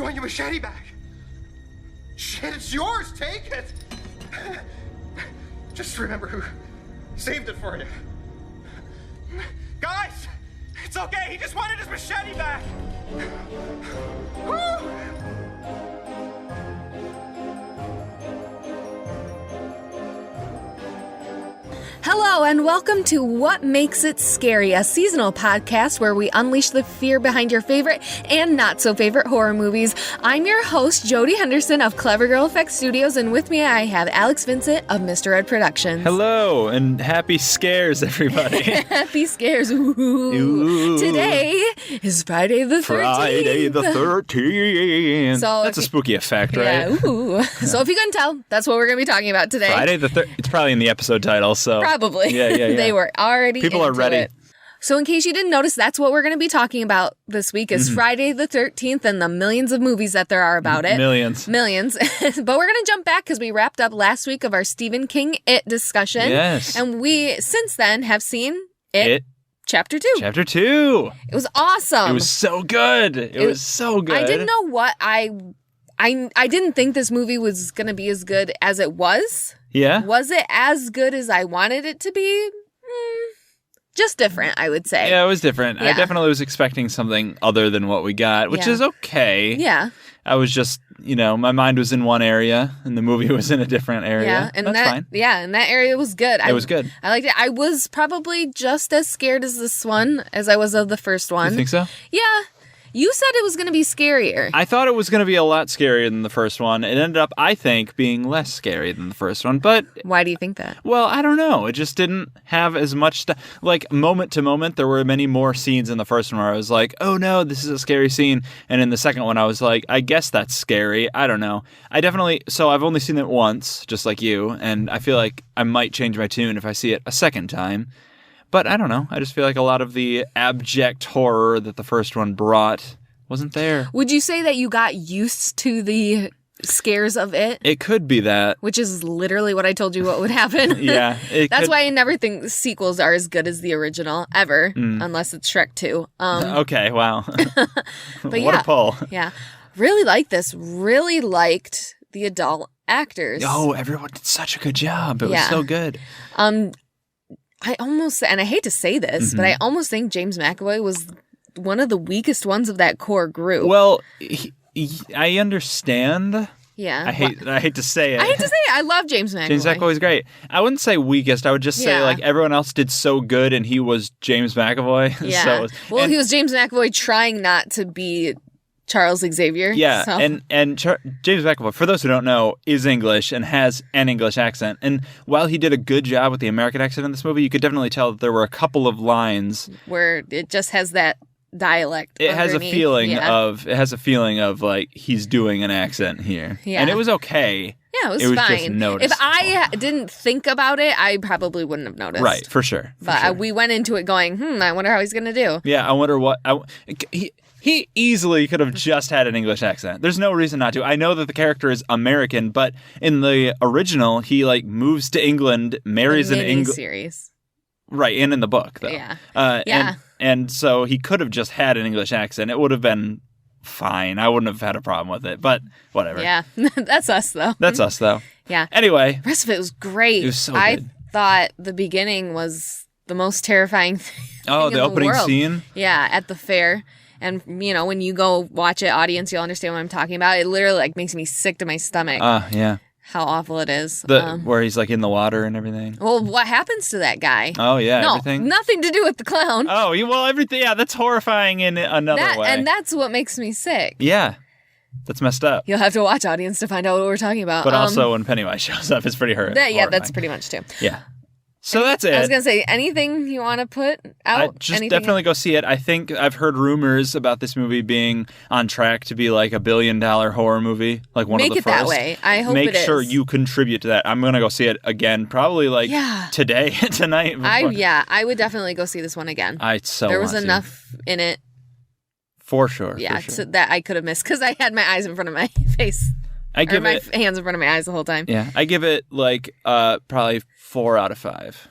want your machete back. Shit, it's yours. Take it. Just remember who saved it for you. Guys, it's okay. He just wanted his machete back. Woo! Hello and welcome to What Makes It Scary, a seasonal podcast where we unleash the fear behind your favorite and not so favorite horror movies. I'm your host, Jody Henderson of Clever Girl Effects Studios, and with me I have Alex Vincent of Mr. Ed Productions. Hello and happy scares, everybody. Happy scares. Ooh. Today is Friday the 13th. Friday the 13th. So that's a spooky effect, right? Yeah, ooh. So if you couldn't tell, that's what we're going to be talking about today. Friday the 13th. It's probably in the episode title, so. Probably. Yeah. They were already People are ready. It. So in case you didn't notice, that's what we're going to be talking about this week is Friday the 13th and the millions of movies that there are about it. Millions. But we're going to jump back because we wrapped up last week of our Stephen King It discussion. Yes. And we, since then, have seen It Chapter 2. Chapter 2. It was awesome. It was so good. It was so good. I didn't know what I didn't think this movie was going to be as good as it was. Yeah? Was it as good as I wanted it to be? Just different, I would say. Yeah, it was different. Yeah. I definitely was expecting something other than what we got, which is okay. Yeah. I was just, my mind was in one area and the movie was in a different area. Yeah, and that's fine. Yeah, and that area was good. It was good. I liked it. I was probably just as scared as this one as I was of the first one. You think so? Yeah. You said it was going to be scarier. I thought it was going to be a lot scarier than the first one. It ended up, I think, being less scary than the first one. But why do you think that? Well, I don't know. It just didn't have as much like moment to moment. There were many more scenes in the first one where I was like, "Oh no, this is a scary scene." And in the second one, I was like, "I guess that's scary." I don't know. So I've only seen it once, just like you, and I feel like I might change my tune if I see it a second time. But I don't know. I just feel like a lot of the abject horror that the first one brought wasn't there. Would you say that you got used to the scares of it? It could be that. Which is literally what I told you what would happen. Yeah. That's why I never think sequels are as good as the original, ever, unless it's Shrek 2. Okay, wow. But what a pull. Yeah. Really liked this. Really liked the adult actors. Oh, everyone did such a good job. It was so good. I almost, and I hate to say this, but I almost think James McAvoy was one of the weakest ones of that core group. Well, I understand. Yeah. I hate to say it. I hate to say it. I love James McAvoy. James McAvoy's great. I wouldn't say weakest. I would just say like everyone else did so good and he was James McAvoy. Yeah. He was James McAvoy trying not to be Charles Xavier. Yeah, so. and James McAvoy, for those who don't know, is English and has an English accent. And while he did a good job with the American accent in this movie, you could definitely tell that there were a couple of lines where it just has that dialect. It has a feeling of like he's doing an accent here. Yeah. And it was okay. Yeah, it was fine. fine. Just noticed. If I didn't think about it, I probably wouldn't have noticed. Right, for sure. We went into it going, I wonder how he's going to do. Yeah, I wonder what... He easily could have just had an English accent. There's no reason not to. I know that the character is American, but in the original, he moves to England, marries an English series. Right, and in the book though. Yeah. And so he could have just had an English accent. It would have been fine. I wouldn't have had a problem with it, but whatever. Yeah, that's us though. That's us though. Yeah. Anyway, the rest of it was great. It was so I good. thought the beginning was the most terrifying thing. Oh, the opening scene? Yeah, at the fair. And, when you go watch it, audience, you'll understand what I'm talking about. It literally, makes me sick to my stomach. Yeah. How awful it is. Where he's, in the water and everything. Well, what happens to that guy? Oh, yeah, no, everything? Nothing to do with the clown. Oh, well, everything, yeah, that's horrifying in another way. And that's what makes me sick. Yeah. That's messed up. You'll have to watch, audience, to find out what we're talking about. But also, when Pennywise shows up, it's pretty horrifying. Yeah, that's pretty much too. Yeah. So that's it. I was going to say, anything you want to put out? Definitely go see it. I think I've heard rumors about this movie being on track to be a $1 billion horror movie, one of the first. Make it that way. I hope Make it is. sure you contribute to that. I'm going to go see it again, probably today, tonight. I would definitely go see this one again. There was enough in it. For sure. Yeah, for sure. That I could have missed because I had my eyes in front of my face. My hands in front of my eyes the whole time. Yeah, I give it probably 4 out of 5.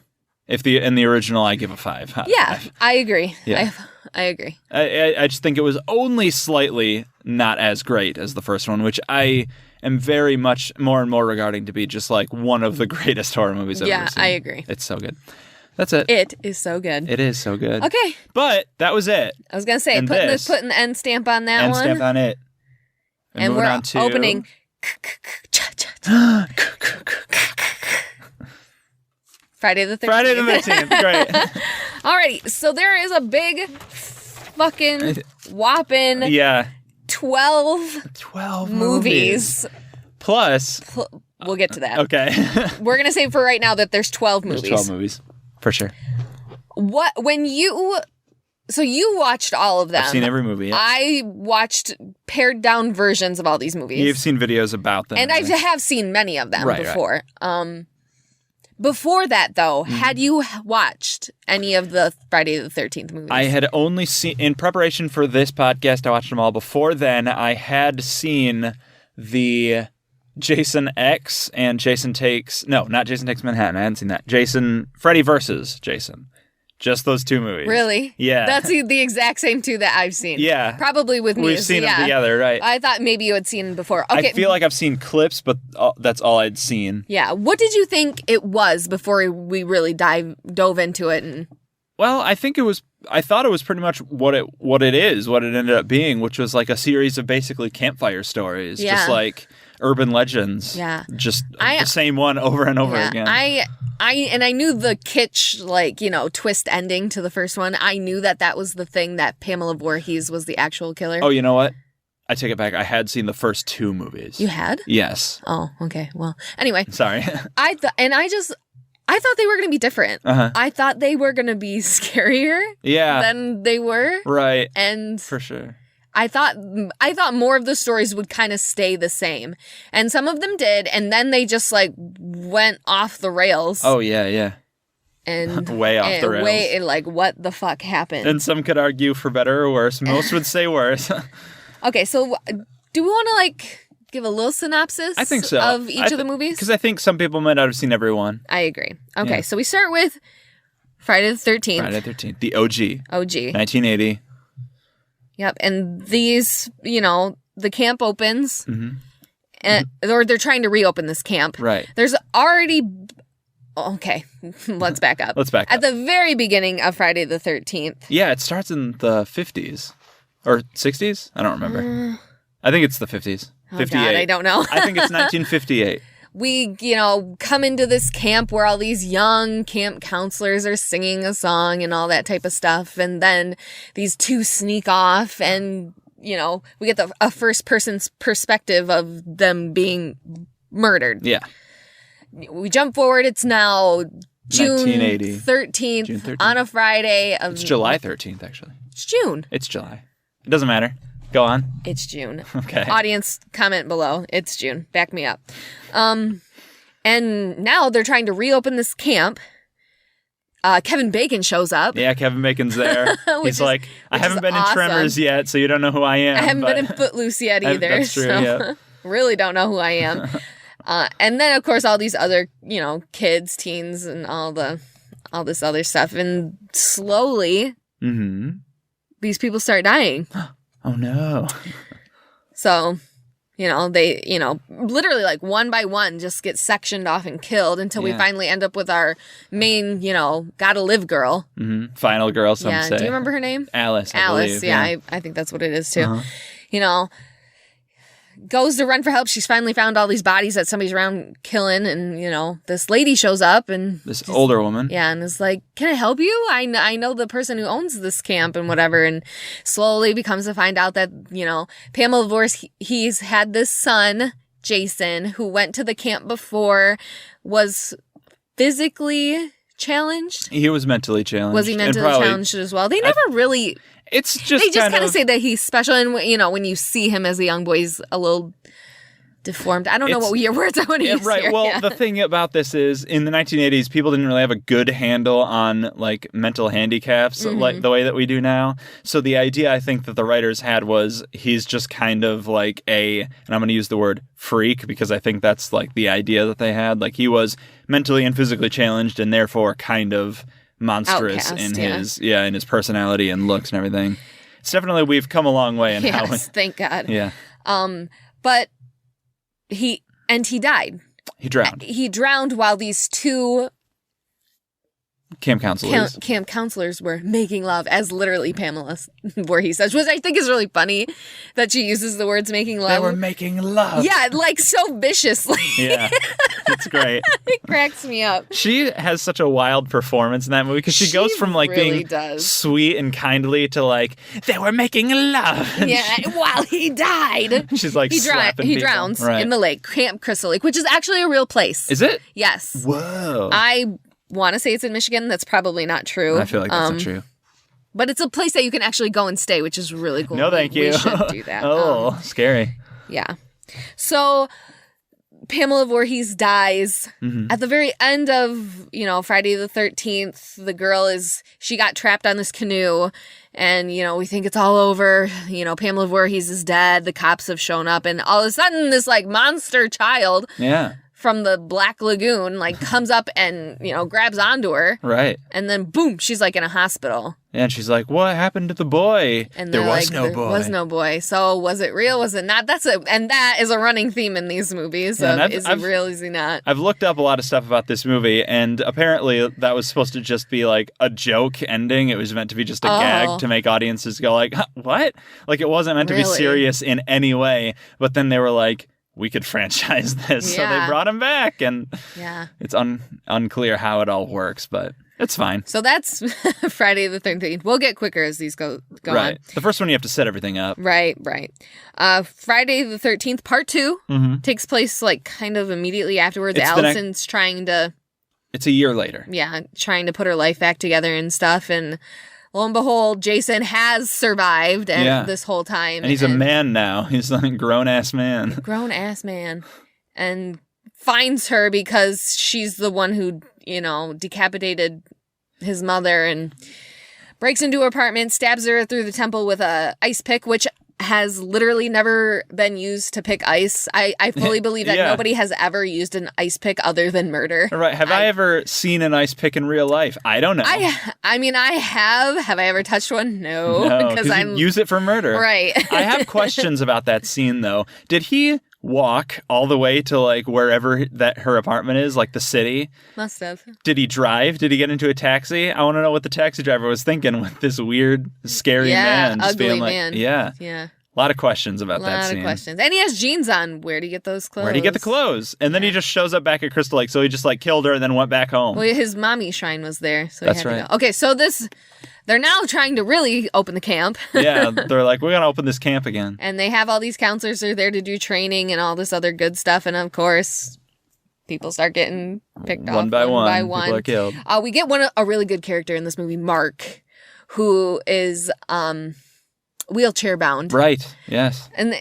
In the original, I give a 5. Yeah, I agree. Yeah. I agree. I just think it was only slightly not as great as the first one, which I am very much more and more regarding to be just like one of the greatest horror movies I've ever seen. Yeah, I agree. It's so good. That's it. It is so good. It is so good. Okay. But that was it. I was going to say, And putting the end stamp on that End one. stamp on it. And moving we're on to... opening. Friday the 13th. Friday the 13th. Great. Alrighty. So there is a big fucking whopping 12 movies. Plus... We'll get to that. Okay. We're going to say for right now that there's 12 movies. There's 12 movies. For sure. So you watched all of them. I've seen every movie. Yeah. I watched pared down versions of all these movies. You've seen videos about them. And I have seen many of them before. Right. Before that, though, had you watched any of the Friday the 13th movies? I had only seen, in preparation for this podcast, I watched them all. Before then, I had seen the Jason X and Jason Takes... No, not Jason Takes Manhattan. I hadn't seen that. Freddy versus Jason. Just those two movies. Really? Yeah. That's the exact same two that I've seen. Yeah. Probably with me. We've seen them together, right. I thought maybe you had seen them before. Okay. I feel like I've seen clips, but that's all I'd seen. Yeah. What did you think it was before we really dove into it? Well, I thought it was pretty much what it ended up being, which was like a series of basically campfire stories. Yeah. Just like urban legends. Yeah. Just the same one over and over again. I knew the kitsch, twist ending to the first one. I knew that was the thing, that Pamela Voorhees was the actual killer. Oh, you know what? I take it back. I had seen the first two movies. You had? Yes. Oh, okay. Well, anyway. Sorry. I thought they were going to be more Uh-huh. I thought they were going to be scarier than they were. Right. And for sure. I thought more of the stories would kind of stay the same. And some of them did, and then they just went off the rails. Oh yeah. And way off the rails. What the fuck happened? And some could argue for better or worse. Most would say worse. Okay, so do we want to give a little synopsis? I think so. Of each of the movies? Because I think some people might not have seen every one. I agree. Okay, so we start with Friday the 13th. Friday the 13th. The OG. 1980. Yep, and these, the camp opens, or they're trying to reopen this camp. Right. There's already... Okay, let's back up. At the very beginning of Friday the 13th. Yeah, it starts in the 50s. Or 60s? I don't remember. I think it's the 50s. 58. God, I don't know. I think it's 1958. We, come into this camp where all these young camp counselors are singing a song and all that type of stuff. And then these two sneak off and, we get a first person's perspective of them being murdered. Yeah. We jump forward. It's now June 13th on a Friday. It's July 13th, actually. It's June. It's July. It doesn't matter. Go on. It's June. Okay. Audience, comment below. It's June. Back me up. And now they're trying to reopen this camp. Kevin Bacon shows up. Yeah, Kevin Bacon's there. He's like, I haven't been in Tremors yet, so you don't know who I am. I haven't been in Footloose yet either. That's true, yeah. Really don't know who I am. And then, of course, all these other, kids, teens, and all this other stuff. And slowly, these people start dying. Oh, no. So, they, literally one by one just get sectioned off and killed until we finally end up with our main, gotta live girl. Mm-hmm. Final girl, some say. Do you remember her name? Alice, I Alice, believe. yeah. I think that's what it is, too. Goes to run for help. She's finally found all these bodies that somebody's around killing, and this lady shows up and this older woman. Yeah, and is like, "Can I help you? I know the person who owns this camp and whatever." And slowly becomes to find out that Pamela Voorhees, he's had this son, Jason, who went to the camp before, was physically challenged. He was mentally challenged. Was he mentally challenged as well? They never really. It's just they just kind of say that he's special, and when you see him as a young boy, he's a little deformed. I don't know what your words I want to use. Right. Here. Well, the thing about this is, in the 1980s, people didn't really have a good handle on mental handicaps like the way that we do now. So the idea I think that the writers had was he's just kind of and I'm going to use the word freak because I think that's the idea that they had. He was mentally and physically challenged and therefore kind of monstrous Outcast, in his personality and looks and everything. It's definitely, we've come a long way in how. Yes, thank God. Yeah. But he died. He drowned. He drowned while these two Camp counselors. Camp counselors were making love, as literally Pamela Voorhees says, which I think is really funny that she uses the words making love. They were making love. Yeah, like so viciously. Yeah, it's great. It cracks me up. She has such a wild performance in that movie because she goes from like really being sweet and kindly to like, they were making love. Yeah, while he died. She's like slapping people. Drowns in the lake, Camp Crystal Lake, which is actually a real place. Is it? Yes. Whoa. I want to say it's in Michigan. That's probably not true. I feel like that's not true. But it's a place that you can actually go and stay, which is really cool. No, thank you. We should do that. Scary. Yeah. So Pamela Voorhees dies at the very end of, Friday the 13th. The girl she got trapped on this canoe and, we think it's all over. Pamela Voorhees is dead. The cops have shown up and all of a sudden this like monster child. Yeah. From the Black Lagoon, like, comes up and, grabs onto her. Right. And then, boom, she's, like, in a hospital. And she's like, what happened to the boy? And there was like, no boy. There was no boy. So, was it real? Was it not? And that is a running theme in these movies. Yeah, is he real? Is he not? I've looked up a lot of stuff about this movie, and apparently that was supposed to just be, like, a joke ending. It was meant to be just a gag to make audiences go, like, huh, what? Like, it wasn't meant to be serious in any way. But then they were like, we could franchise this. Yeah. So they brought him back, and it's unclear how it all works, but it's fine. So that's Friday the 13th. We'll get quicker as these go right. on. The first one, you have to set everything up. Right. Friday the 13th, part 2, takes place like kind of immediately afterwards. Allison's trying to... It's a year later. Yeah, trying to put her life back together and stuff, and... Lo and behold, Jason has survived this whole time. And he's a man now. He's a grown-ass man. Grown-ass man. And finds her because she's the one who, decapitated his mother and breaks into her apartment, stabs her through the temple with a ice pick, which has literally never been used to pick ice. I fully believe that nobody has ever used an ice pick other than murder. Right. Have I ever seen an ice pick in real life? I don't know. I mean, I have. Have I ever touched one? No. Because I use it for murder. Right. I have questions about that scene, though. Did he walk all the way to like wherever that her apartment is, like the city? Must have. Did he drive? Did he get into a taxi? I want to know what the taxi driver was thinking with this weird, scary man. Just ugly being like, man. Yeah. A lot of questions about that scene. A lot of questions. And he has jeans on. Where do you get those clothes? Where do you get the clothes? And then he just shows up back at Crystal Lake. So he just like killed her and then went back home. Well, his mommy shrine was there. So that's he had right. to go. Okay, so they're now trying to really open the camp. Yeah, they're like, we're going to open this camp again. And they have all these counselors that are there to do training and all this other good stuff. And of course, people start getting picked off one by one. People are killed. We get a really good character in this movie, Mark, who is wheelchair bound. Right, yes. And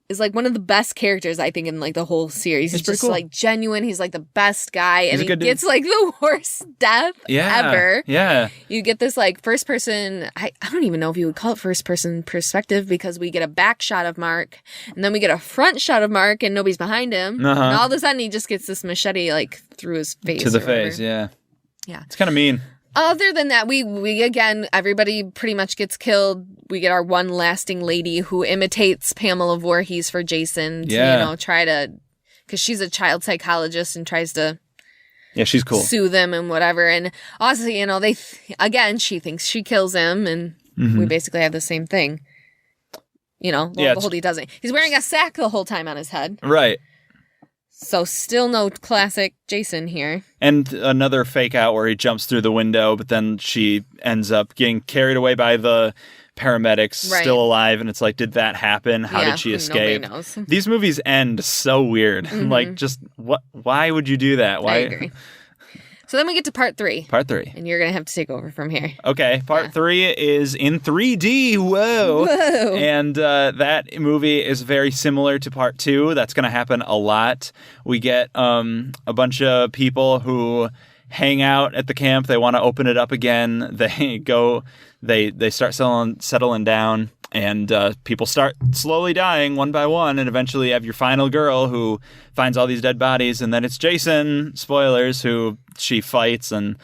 is like one of the best characters, I think, in like the whole series. He's just cool. Like genuine. He's like the best guy. And he gets like the worst death ever. Yeah. You get this like first person, I don't even know if you would call it first person perspective, because we get a back shot of Mark and then we get a front shot of Mark and nobody's behind him. And all of a sudden he just gets this machete like through his face. To the face, yeah. Yeah. It's kind of mean. Other than that, we again, everybody pretty much gets killed. We get our one lasting lady who imitates Pamela Voorhees for Jason to, try to, because she's a child psychologist and tries to she's cool. Soothe him and whatever. And also, she thinks she kills him and we basically have the same thing. Lo and behold, he doesn't. He's wearing a sack the whole time on his head. Right. So still no classic Jason here. And another fake out where he jumps through the window, but then she ends up getting carried away by the paramedics, still alive. And it's like, did that happen? How did she escape? Nobody knows. These movies end so weird. Like, just what? Why would you do that? Why? I agree. So then we get to part 3. Part 3. And you're going to have to take over from here. Okay. Part 3 is in 3D. Whoa. And that movie is very similar to part 2. That's going to happen a lot. We get a bunch of people who hang out at the camp. They want to open it up again. They start settling down. And people start slowly dying one by one, and eventually you have your final girl who finds all these dead bodies, and then it's Jason, spoilers, who she fights and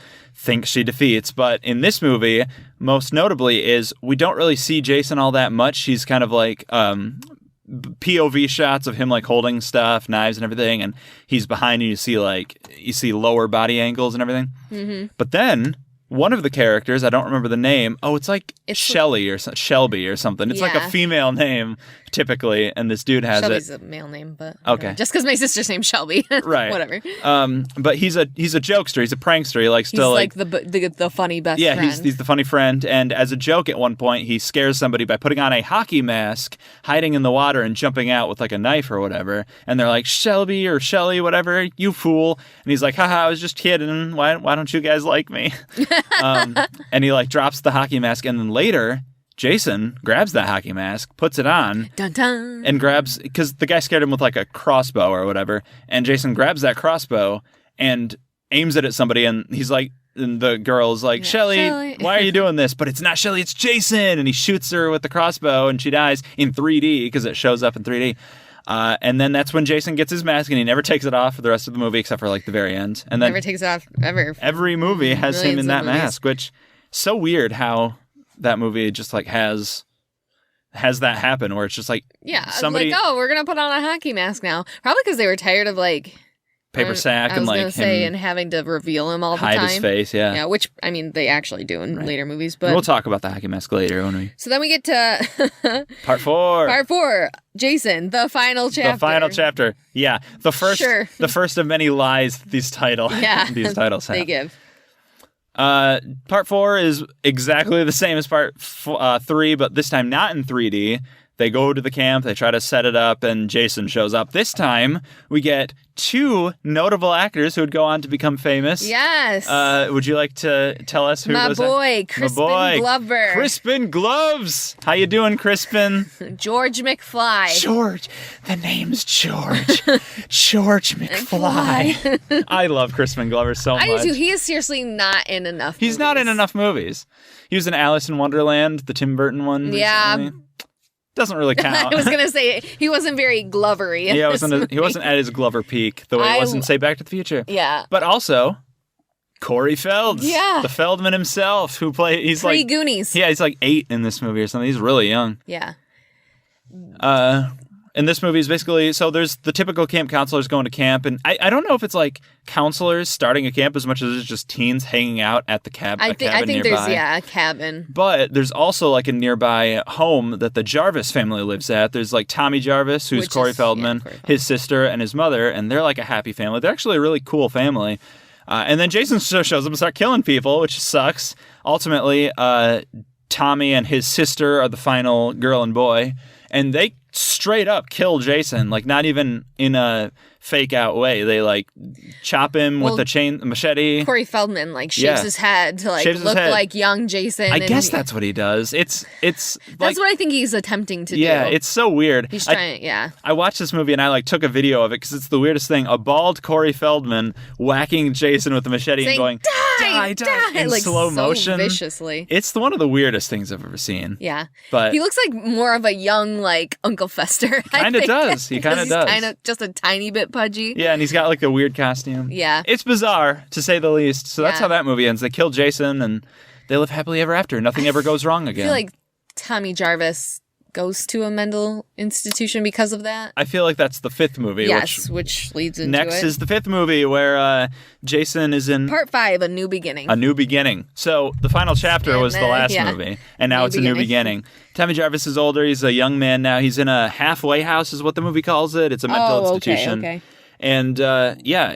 think she defeats. But in this movie, most notably is we don't really see Jason all that much. He's kind of like POV shots of him like holding stuff, knives and everything, and he's behind you. You see lower body angles and everything. Mm-hmm. But then one of the characters, I don't remember the name. Oh, it's Shelby or something. It's like a female name typically, and this dude has Shelby's a male name, but okay, just because my sister's name's Shelby, right? Whatever. But he's a jokester. He's a prankster. He likes to like the funny best. Yeah, friend. he's the funny friend. And as a joke, at one point, he scares somebody by putting on a hockey mask, hiding in the water, and jumping out with like a knife or whatever. And they're like, Shelby or Shelly, whatever, you fool. And he's like, haha, I was just kidding. Why don't you guys like me? And he like drops the hockey mask, and then later Jason grabs that hockey mask, puts it on, dun, dun. And grabs, because the guy scared him with like a crossbow or whatever, and Jason grabs that crossbow and aims it at somebody, and he's like, and the girl's like, Shelly, why are you doing this? But it's not Shelly, it's Jason, and he shoots her with the crossbow, and she dies in 3D because it shows up in 3D. And then that's when Jason gets his mask, and he never takes it off for the rest of the movie except for like the very end. And then never takes it off ever. Every movie has him in that mask, which so weird how that movie just like has that happen where it's just like somebody like, oh, we're gonna put on a hockey mask now, probably because they were tired of like paper sack and like him and having to reveal him all the hide time. His face, yeah, which I mean they actually do in later movies, but we'll talk about the hockey mask later, won't we? So then we get to part 4. Part 4, Jason, the final chapter. Yeah, the first of many lies these titles have. They give. Part 4 is exactly the same as part 3, but this time not in 3D. They go to the camp, they try to set it up, and Jason shows up. This time, we get 2 notable actors who would go on to become famous. Yes. Would you like to tell us who Crispin Glover. Crispin Gloves. How you doing, Crispin? George McFly. George. The name's George. George McFly. I love Crispin Glover so much. I do too. He is seriously not in enough movies. He's not in enough movies. He was in Alice in Wonderland, the Tim Burton one. Yeah. Recently. Doesn't really count. I was gonna say he wasn't very Glovery. Yeah, he wasn't at his Glover peak the way he was in Say Back to the Future. Yeah, but also Corey Felds, the Feldman himself, who he's like Goonies. Yeah, he's like 8 in this movie or something. He's really young. Yeah. And this movie is basically, so there's the typical camp counselors going to camp, and I don't know if it's like counselors starting a camp as much as it's just teens hanging out at the cabin. I think nearby. there's a cabin. But there's also like a nearby home that the Jarvis family lives at. There's like Tommy Jarvis, who's Corey Feldman, his sister, and his mother, and they're like a happy family. They're actually a really cool family. And then Jason shows up and starts killing people, which sucks. Ultimately, Tommy and his sister are the final girl and boy, and they straight up kill Jason, like not even in a fake out way. They like chop him with the machete. Corey Feldman like shaves his head to like look like young Jason. I guess that's what he does. It's that's what I think he's attempting to do. Yeah, it's so weird. He's trying. I watched this movie and I like took a video of it because it's the weirdest thing. A bald Corey Feldman whacking Jason with a machete and going die in like slow motion, viciously. It's one of the weirdest things I've ever seen. Yeah, but he looks like more of a young like Uncle Fester. Kind of does. He kind of does. Kind of just a tiny bit pudgy. Yeah, and he's got like a weird costume. Yeah. It's bizarre, to say the least. So that's how that movie ends. They kill Jason, and they live happily ever after. Nothing ever goes wrong again. I feel like Tommy Jarvis goes to a mental institution because of that. I feel like that's the 5th movie. Yes, which leads into next is the 5th movie where Jason is in... Part 5, A New Beginning. A New Beginning. So the final chapter was the last movie, and now it's A New Beginning. Tommy Jarvis is older. He's a young man now. He's in a halfway house is what the movie calls it. It's a mental institution. Okay. And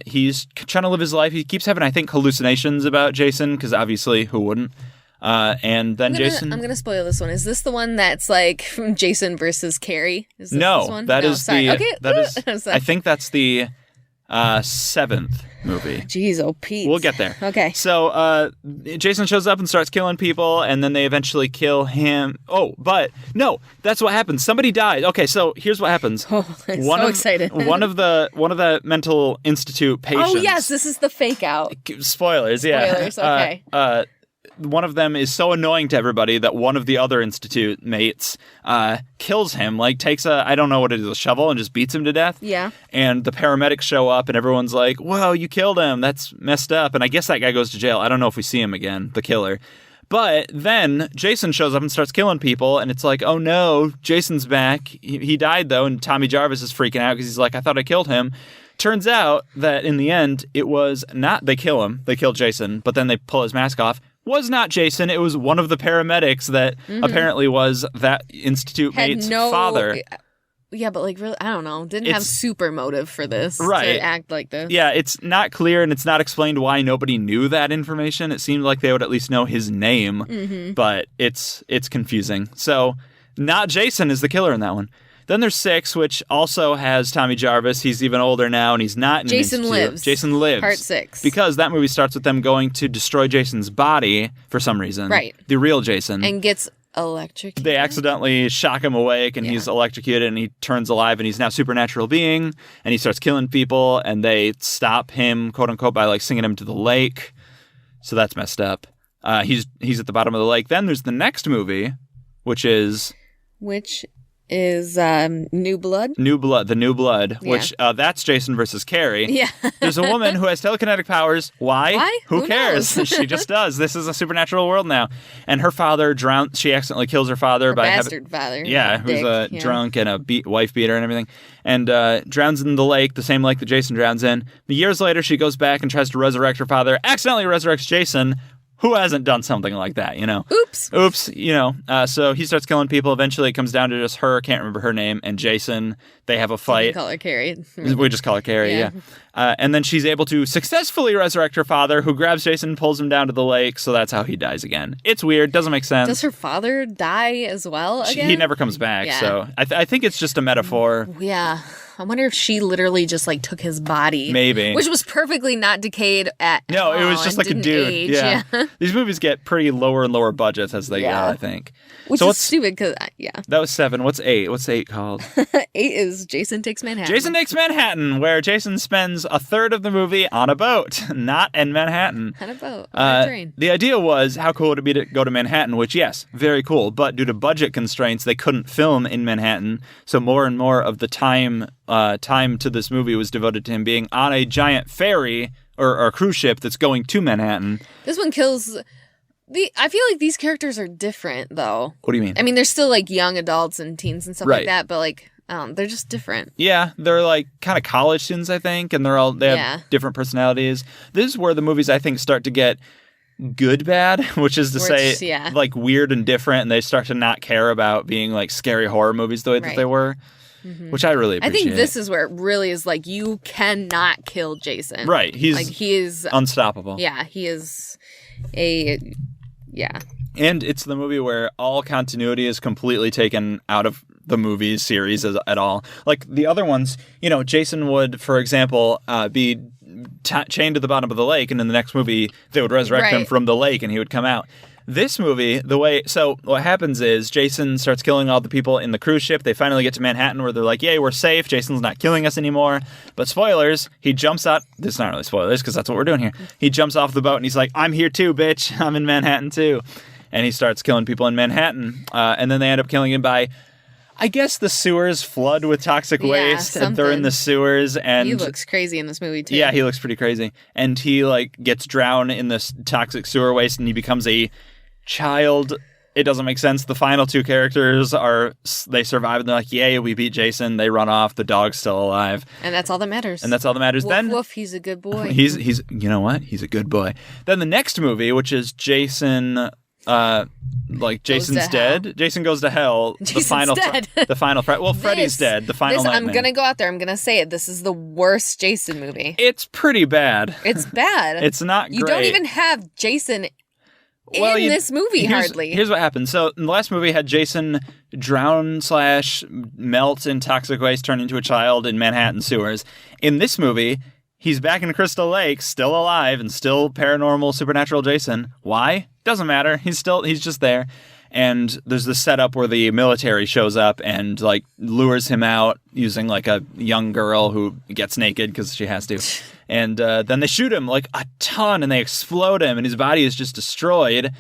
he's trying to live his life. He keeps having, I think, hallucinations about Jason, because obviously, who wouldn't? And then Jason... I'm going to spoil this one. Is this the one that's like from Jason versus Carrie? Is this no, this one? that is the... Okay. That is, I think that's the 7th movie. Jeez, oh Pete. We'll get there. Okay. So Jason shows up and starts killing people, and then they eventually kill him. Oh, but no, that's what happens. Somebody dies. Okay, so here's what happens. Oh, I'm so excited. one of the mental institute patients. Oh yes, this is the fake out. Spoilers, yeah. Spoilers, okay. one of them is so annoying to everybody that one of the other Institute mates kills him, like takes I don't know what it is, a shovel, and just beats him to death. Yeah. And the paramedics show up and everyone's like, whoa, you killed him. That's messed up. And I guess that guy goes to jail. I don't know if we see him again, the killer. But then Jason shows up and starts killing people, and it's like, oh no, Jason's back. He died, though, and Tommy Jarvis is freaking out because he's like, I thought I killed him. Turns out that in the end, it was not, they kill him, they kill Jason, but then they pull his mask off. Was not Jason, it was one of the paramedics that apparently was that Institute mate's father. Yeah, but like, really, I don't know. Didn't have super motive for this to act like this. Yeah, it's not clear, and it's not explained why nobody knew that information. It seemed like they would at least know his name, but it's confusing. So, not Jason is the killer in that one. Then there's 6, which also has Tommy Jarvis. He's even older now, and he's not in Jason Lives. Jason Lives. Part 6. Because that movie starts with them going to destroy Jason's body for some reason. Right. The real Jason. And gets electrocuted. They accidentally shock him awake, and he's electrocuted, and he turns alive, and he's now a supernatural being, and he starts killing people, and they stop him, quote unquote, by like singing him to the lake. So that's messed up. He's at the bottom of the lake. Then there's the next movie, which is New Blood. The New Blood, which that's Jason versus Carrie. Yeah. There's a woman who has telekinetic powers. Why? Who cares? Knows? She just does. This is a supernatural world now. And her father drowns. She accidentally kills her father by bastard father. Yeah, who's a drunk and a wife beater and everything. And drowns in the lake, the same lake that Jason drowns in. Years later, she goes back and tries to resurrect her father, accidentally resurrects Jason. Who hasn't done something like that, you know? Oops, you know. So he starts killing people. Eventually, it comes down to just her. Can't remember her name. And Jason, they have a fight. We call her Carrie. We just call her Carrie, yeah. And then she's able to successfully resurrect her father, who grabs Jason and pulls him down to the lake. So that's how he dies again. It's weird. Doesn't make sense. Does her father die as well again? He never comes back. Yeah. So I think it's just a metaphor. Yeah. I wonder if she literally just like took his body. Maybe. Which was perfectly not decayed at No, it was just like a dude. Age. Yeah. These movies get pretty lower and lower budgets as they go, I think. Which is stupid because, That was 7. What's 8? What's 8 called? 8 is Jason Takes Manhattan. Jason Takes Manhattan, where Jason spends a third of the movie on a boat, not in Manhattan. On a boat, on a train. The idea was, how cool would it be to go to Manhattan, which, yes, very cool. But due to budget constraints, they couldn't film in Manhattan. So more and more of the time to this movie was devoted to him being on a giant ferry or a cruise ship that's going to Manhattan. This one kills... I feel like these characters are different, though. What do you mean? I mean, they're still, like, young adults and teens and stuff like that, but, like, they're just different. Yeah, they're, like, kind of college students, I think, and they have different personalities. This is where the movies, I think, start to get good bad, which is to say, like, weird and different, and they start to not care about being, like, scary horror movies the way that they were. Mm-hmm. Which I really appreciate. I think this is where it really is like, you cannot kill Jason. Right. He is unstoppable. Yeah, he is And it's the movie where all continuity is completely taken out of the movie series at all. Like the other ones, you know, Jason would, for example, be chained to the bottom of the lake, and in the next movie they would resurrect him from the lake and he would come out. This movie, what happens is Jason starts killing all the people in the cruise ship. They finally get to Manhattan where they're like, yay, we're safe. Jason's not killing us anymore. But spoilers, he jumps out. This is not really spoilers because that's what we're doing here. He jumps off the boat and he's like, I'm here too, bitch. I'm in Manhattan too. And he starts killing people in Manhattan. And then they end up killing him by, I guess, the sewers flood with toxic waste. And they're in the sewers. And he looks crazy in this movie too. Yeah, he looks pretty crazy. And he gets drowned in this toxic sewer waste and he becomes a child. It doesn't make sense. The final 2 characters they survive and they're like, yay, we beat Jason. They run off. The dog's still alive. And that's all that matters. Woof, then woof, he's a good boy. He's you know what? He's a good boy. Then the next movie, which is Jason Jason's dead. Jason goes to hell. Jason's dead. The final Freddy's dead. The final nightmare. I'm going to go out there. I'm going to say it. This is the worst Jason movie. It's pretty bad. It's bad. It's not great. You don't even have Jason in this movie, hardly. Here's what happened. So, in the last movie, had Jason drown / melt in toxic waste, turn into a child in Manhattan sewers. In this movie, he's back in Crystal Lake, still alive, and still paranormal, supernatural Jason. Why? Doesn't matter. He's just there. And there's this setup where the military shows up and, lures him out using, a young girl who gets naked because she has to. And then they shoot him like a ton, and they explode him, and his body is just destroyed.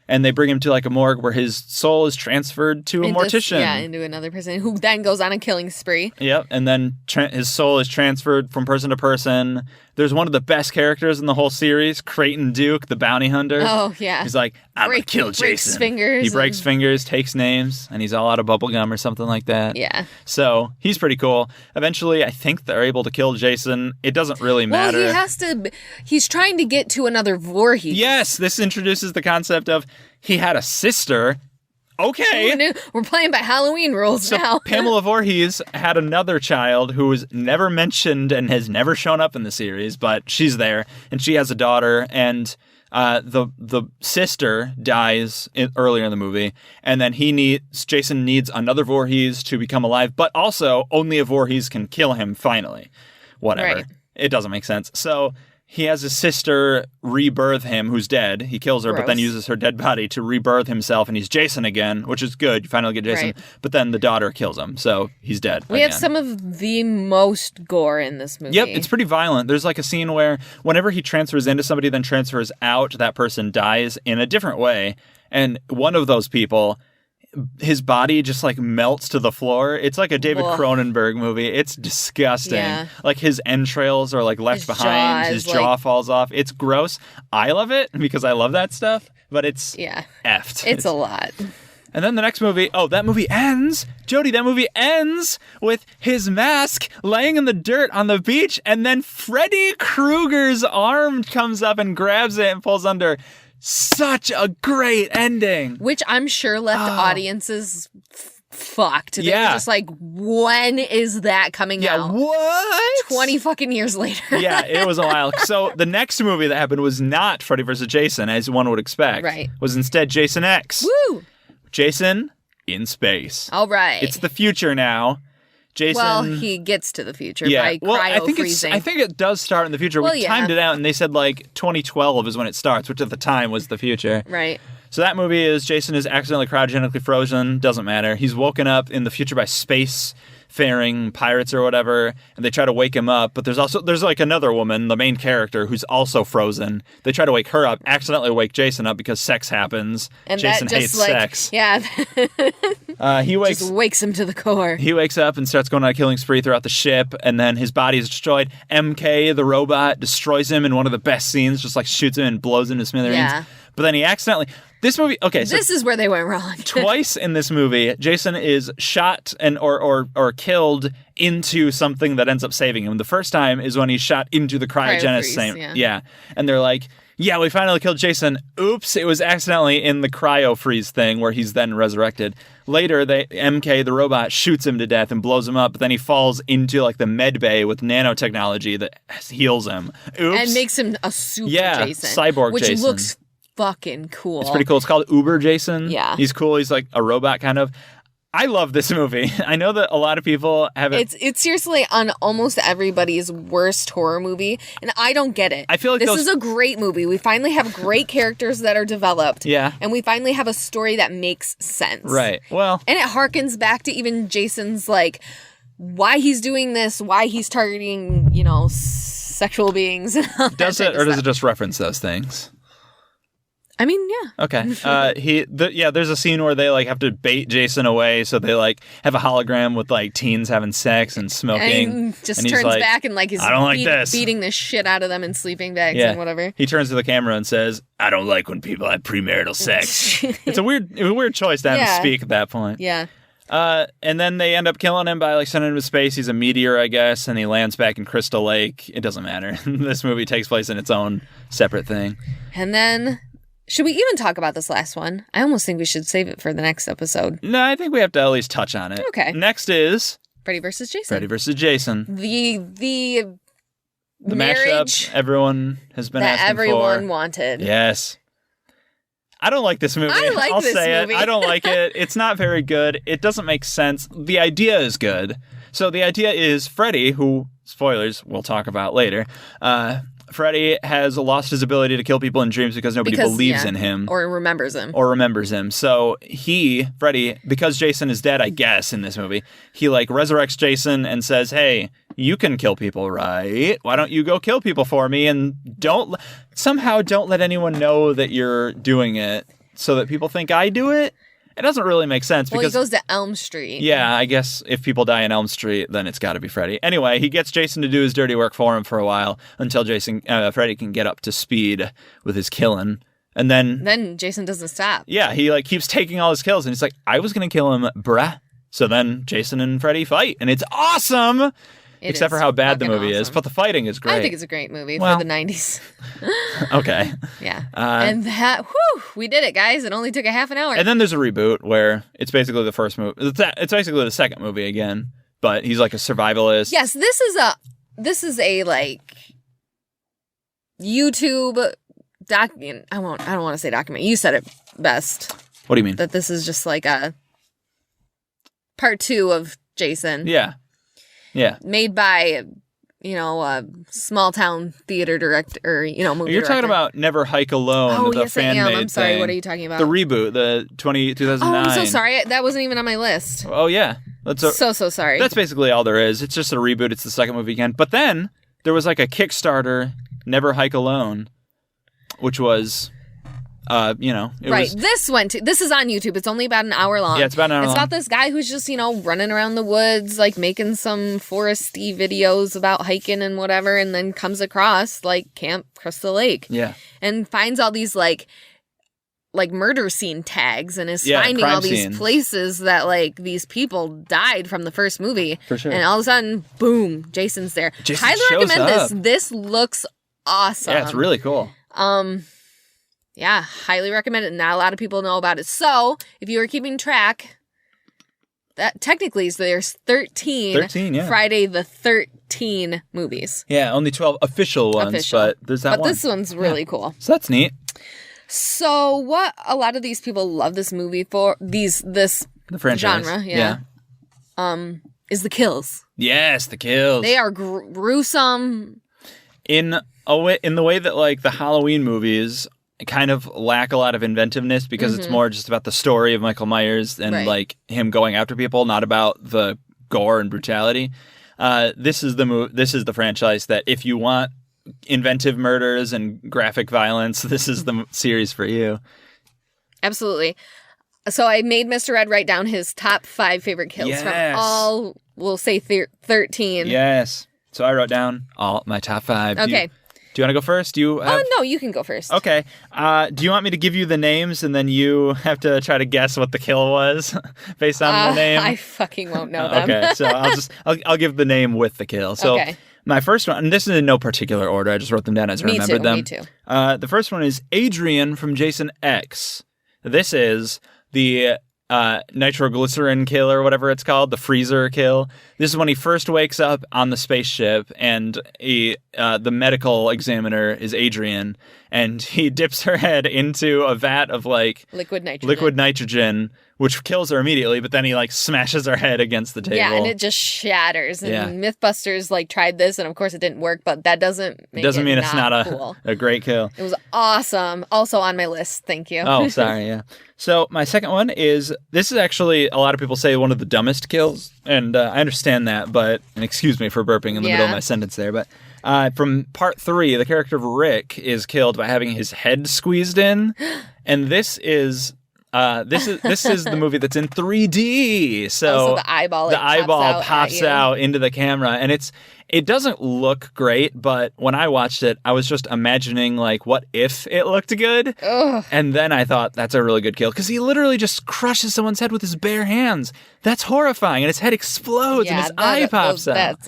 And they bring him to like a morgue where his soul is transferred to a mortician. Into another person who then goes on a killing spree. Yep, and then his soul is transferred from person to person. There's one of the best characters in the whole series, Creighton Duke, the bounty hunter. Oh, yeah. He's like, I'm going to kill Jason. Breaks fingers. He breaks fingers, takes names, and he's all out of bubblegum or something like that. Yeah. So he's pretty cool. Eventually, I think they're able to kill Jason. It doesn't really matter. Well, he's trying to get to another Vorhees. Yes, this introduces the concept of he had a sister. Okay. We're playing by Halloween rules now. Pamela Voorhees had another child who was never mentioned and has never shown up in the series, but she's there, and she has a daughter, and the sister dies earlier in the movie, and then Jason needs another Voorhees to become alive, but also only a Voorhees can kill him finally. Whatever. Right. It doesn't make sense. So he has his sister rebirth him, who's dead. He kills her, but then uses her dead body to rebirth himself, and he's Jason again, which is good. You finally get Jason. Right. But then the daughter kills him, so he's dead. We have some of the most gore in this movie. Yep, it's pretty violent. There's like a scene where whenever he transfers into somebody, then transfers out, that person dies in a different way. And one of those people, his body just like melts to the floor. It's like a David Cronenberg movie. It's disgusting. Yeah. Like his entrails are like left behind. His jaw falls off. It's gross. I love it because I love that stuff, but it's effed. It's a lot. And then the next movie, that movie ends. Jody, that movie ends with his mask laying in the dirt on the beach, and then Freddy Krueger's arm comes up and grabs it and pulls under. Such a great ending. Which I'm sure left audiences fucked. They were just like, when is that coming out? What? 20 fucking years later. Yeah, it was a while. So the next movie that happened was not Freddy vs. Jason, as one would expect. Right. Was instead Jason X. Woo! Jason in space. All right. It's the future now. Jason. Well, he gets to the future by cryo-freezing. I think it does start in the future. We timed it out, and they said like 2012 is when it starts, which at the time was the future. Right. So that movie is Jason is accidentally cryogenically frozen. Doesn't matter. He's woken up in the future by space-faring pirates or whatever, and they try to wake him up. But there's like another woman, the main character, who's also frozen. They try to wake her up, accidentally wake Jason up because sex happens. And Jason that just hates sex. Yeah. He just wakes him to the core. He wakes up and starts going on a killing spree throughout the ship, and then his body is destroyed. MK, the robot, destroys him in one of the best scenes, just like shoots him and blows him to smithereens. Yeah. But then he accidentally... This movie... Okay, so... This is where they went wrong. Twice in this movie, Jason is shot or killed into something that ends up saving him. The first time is when he's shot into the cryogenics. Yeah. And they're like... Yeah, we finally killed Jason. Oops, it was accidentally in the cryo freeze thing where he's then resurrected. Later, MK, the robot, shoots him to death and blows him up, but then he falls into like the med bay with nanotechnology that heals him. Oops. And makes him a super Jason. Cyborg which Jason. Which looks fucking cool. It's pretty cool. It's called Uber Jason. Yeah. He's cool. He's like a robot kind of. I love this movie. I know that a lot of people haven't... It's seriously on almost everybody's worst horror movie, and I don't get it. I feel like this is a great movie. We finally have great characters that are developed. Yeah. And we finally have a story that makes sense. Right. Well... And it harkens back to even Jason's, like, why he's doing this, why he's targeting, sexual beings. Does it, or does it just reference those things? I mean, yeah. Okay. There's a scene where they like have to bait Jason away, so they like have a hologram with like teens having sex and smoking. And just turns back and like is beating the shit out of them in sleeping bags and whatever. He turns to the camera and says, "I don't like when people have premarital sex." It's a weird choice to have him speak at that point. Yeah. And then they end up killing him by like sending him to space. He's a meteor, I guess, and he lands back in Crystal Lake. It doesn't matter. This movie takes place in its own separate thing. And then... Should we even talk about this last one? I almost think we should save it for the next episode. No, I think we have to at least touch on it. Okay. Next is... Freddy vs. Jason. Freddy vs. Jason. The mashup everyone has been asking for. That everyone wanted. Yes. I don't like this movie. I'll say movie. I don't like it. It's not very good. It doesn't make sense. The idea is good. So the idea is Freddy, who, spoilers, we'll talk about later, Freddy has lost his ability to kill people in dreams because nobody believes in him. Or remembers him. So Freddy, because Jason is dead, I guess, in this movie, he like resurrects Jason and says, hey, you can kill people, right? Why don't you go kill people for me? And don't let anyone know that you're doing it so that people think I do it. It doesn't really make sense because he goes to Elm Street. Yeah, I guess if people die in Elm Street, then it's got to be Freddy. Anyway, he gets Jason to do his dirty work for him for a while until Freddy can get up to speed with his killing. And then Jason doesn't stop. Yeah, he like keeps taking all his kills and he's like, I was going to kill him, bruh. So then Jason and Freddy fight and it's awesome. Except for how bad the movie is. But the fighting is great. I think it's a great movie for the 90s. Okay. Yeah. And we did it, guys. It only took a half an hour. And then there's a reboot where it's basically the first movie. It's basically the second movie again. But he's like a survivalist. Yes, this is a like YouTube I don't want to say document. You said it best. What do you mean? That this is just like a part 2 of Jason. Yeah. Yeah. Made by, a small town theater director, movie You're director. talking about Never Hike Alone, the fan-made I am. I'm sorry, thing. what are you talking about? The reboot, the 2009. Oh, I'm so sorry. That wasn't even on my list. Oh, yeah. So sorry. That's basically all there is. It's just a reboot. It's the second movie again. But then there was like a Kickstarter, Never Hike Alone, which was... This is on YouTube. It's only about an hour long. Yeah, it's about an hour long. It's about this guy who's just, running around the woods, like making some foresty videos about hiking and whatever, and then comes across like Camp Crystal Lake. Yeah. And finds all these like murder scene tags and is finding all these places that like these people died from the first movie. For sure. And all of a sudden, boom, Jason's there. Jason Highly shows recommend up. this. This looks awesome. Yeah, it's really cool. Yeah, highly recommend it. Not a lot of people know about it. So, if you were keeping track, that technically there's 13 Friday the 13 movies. Yeah, only 12 official ones, but there's that one. But this one's really cool. So that's neat. So, what a lot of these people love this movie for, the franchise genre, is the kills. Yes, the kills. They are gruesome. In the way that like the Halloween movies kind of lack a lot of inventiveness because it's more just about the story of Michael Myers and like him going after people, not about the gore and brutality. This is the franchise that if you want inventive murders and graphic violence, this is the series for you. Absolutely. So I made Mr. Ed write down his top 5 favorite kills from all, we'll say 13. Yes. So I wrote down all my top 5. Okay. Do you want to go first? No, you can go first. Okay. Do you want me to give you the names and then you have to try to guess what the kill was based on the name? I fucking won't know them. Okay, so I'll give the name with the kill. So my first one, and this is in no particular order. I just wrote them down as I remembered them. Me too. The first one is Adrian from Jason X. This is the nitroglycerin kill or whatever it's called, the freezer kill. This is when he first wakes up on the spaceship and the medical examiner is Adrian and he dips her head into a vat of like liquid nitrogen, which kills her immediately, but then he like smashes her head against the table. Yeah, and it just shatters. And Mythbusters like tried this and of course it didn't work, but that doesn't mean it's not cool. a great kill. It was awesome. Also on my list. Thank you. Oh, sorry. Yeah. So my second one is, this is actually, a lot of people say one of the dumbest kills, and I understand that, and excuse me for burping in the middle of my sentence there, but from part 3, the character of Rick is killed by having his head squeezed in, and this is the movie that's in 3D. So the eyeball pops out into the camera, and it doesn't look great, but when I watched it, I was just imagining like what if it looked good. Ugh. And then I thought that's a really good kill because he literally just crushes someone's head with his bare hands. That's horrifying, and his head explodes and his eye pops out.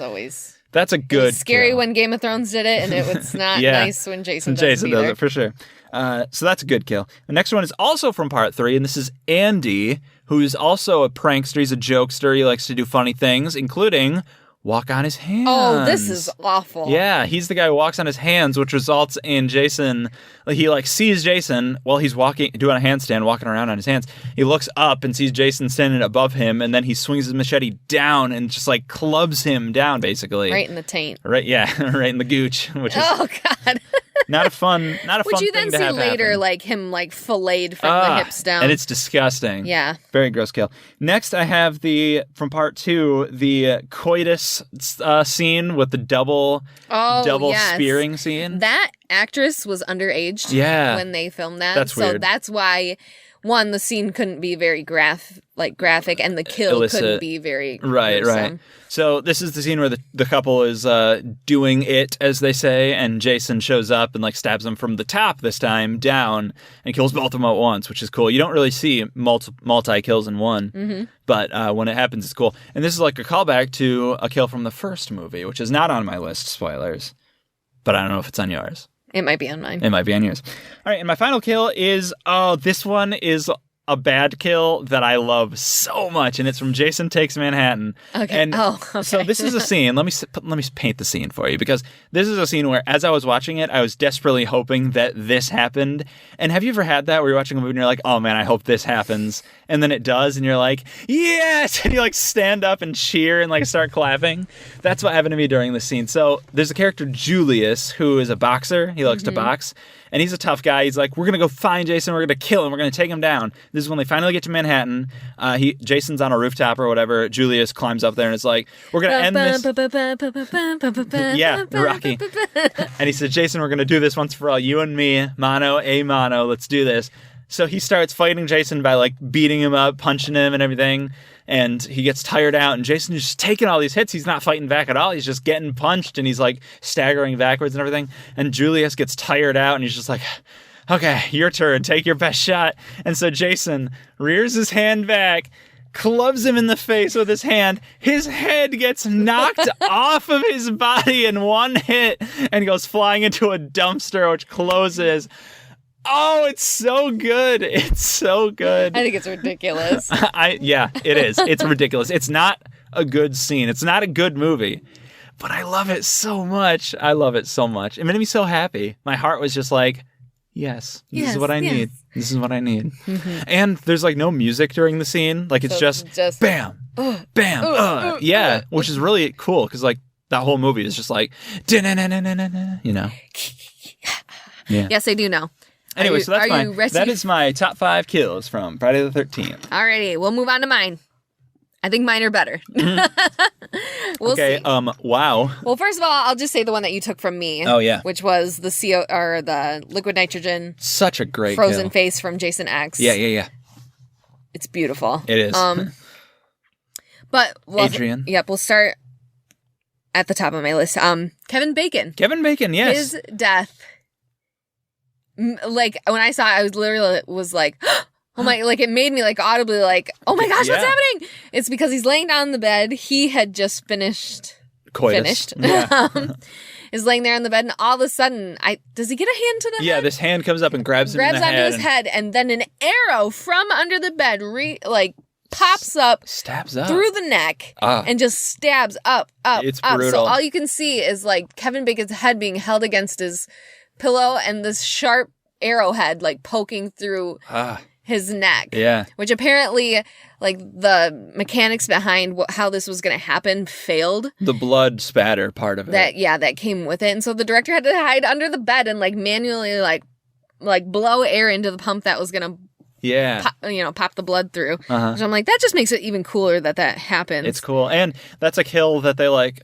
That's a good scary kill. When Game of Thrones did it, and it's not nice when Jason does it for sure. So that's a good kill. The next one is also from part 3, and this is Andy, who's also a prankster. He's a jokester. He likes to do funny things, including walk on his hands. Oh, this is awful. Yeah, he's the guy who walks on his hands, which results in Jason. He like sees Jason while he's doing a handstand, walking around on his hands. He looks up and sees Jason standing above him, and then he swings his machete down and just like clubs him down, basically. Right in the taint. Right, yeah, right in the gooch, which is God. not a fun Which you thing then to see later, happen. like him like filleted from the hips down. And it's disgusting. Yeah. Very gross kill. Next, I have from part 2, the coitus scene with the double spearing scene. That actress was underage when they filmed that. That's weird. So that's why, one, the scene couldn't be very graphic, and the kill Illicit. couldn't be very Right. gruesome. So this is the scene where the couple is doing it, as they say, and Jason shows up and like stabs them from the top this time down and kills both of them at once, which is cool. You don't really see multi kills in one, but when it happens, it's cool. And this is like a callback to a kill from the first movie, which is not on my list. Spoilers, but I don't know if it's on yours. It might be on mine. It might be on yours. All right, and my final kill is this one is a bad kill that I love so much, and it's from Jason Takes Manhattan. Okay. And okay. So this is a scene. Let me paint the scene for you, because this is a scene where, as I was watching it, I was desperately hoping that this happened. And have you ever had that where you're watching a movie and you're like, oh man, I hope this happens, and then it does, and you're like, yes, and you like stand up and cheer and like start clapping. That's what happened to me during this scene. So there's a character, Julius, who is a boxer. He likes to box. And he's a tough guy. He's like, we're going to go find Jason. We're going to kill him. We're going to take him down. This is when they finally get to Manhattan. Jason's on a rooftop or whatever. Julius climbs up there and is like, we're going to end this. Yeah, Rocky. And he said, Jason, we're going to do this once for all. You and me, mano a mano. Let's do this. So he starts fighting Jason by like beating him up, punching him and everything. And he gets tired out, and Jason is just taking all these hits. He's not fighting back at all. He's just getting punched, and he's like staggering backwards and everything. And Julius gets tired out, and he's just like, okay, your turn. Take your best shot. And so Jason rears his hand back, clubs him in the face with his hand. His head gets knocked off of his body in one hit and goes flying into a dumpster, which closes. Oh, it's so good. It's so good. I think it's ridiculous. Yeah, it is. It's ridiculous. It's not a good scene. It's not a good movie. But I love it so much. I love it so much. It made me so happy. My heart was just like, yes, this is what I need. This is what I need. Mm-hmm. And there's like no music during the scene. Like it's just bam, bam, yeah, which is really cool because like that whole movie is just like, you know. Yeah. Yes, I do know. Anyway, so that is my top 5 kills from Friday the 13th. Alrighty, we'll move on to mine. I think mine are better. We'll see. Wow. Well, first of all, I'll just say the one that you took from me. Oh, yeah. Which was the liquid nitrogen. Such a great frozen kill. face from Jason X. Yeah. It's beautiful. It is. But Adrian. Yep, we'll start at the top of my list. Kevin Bacon. Kevin Bacon, yes. His death. Like when I saw it, I was literally like, oh my, like it made me like audibly like, oh my gosh, what's happening? It's because he's laying down in the bed. He had just finished. Yeah. Is laying there on the bed, and all of a sudden, does he get a hand to the head? Yeah, this hand comes up and grabs him in the head. Grabs onto his head, and then an arrow from under the bed pops up, stabs up through the neck, and just stabs up. It's brutal. So all you can see is like Kevin Bacon's head being held against his pillow, and this sharp arrowhead like poking through his neck. Yeah. Which apparently, like the mechanics behind how this was going to happen failed. The blood spatter part of it. That came with it, and so the director had to hide under the bed and like manually like blow air into the pump that was going to pop the blood through. So I'm like, that just makes it even cooler that happens. It's cool, and that's a kill that they like.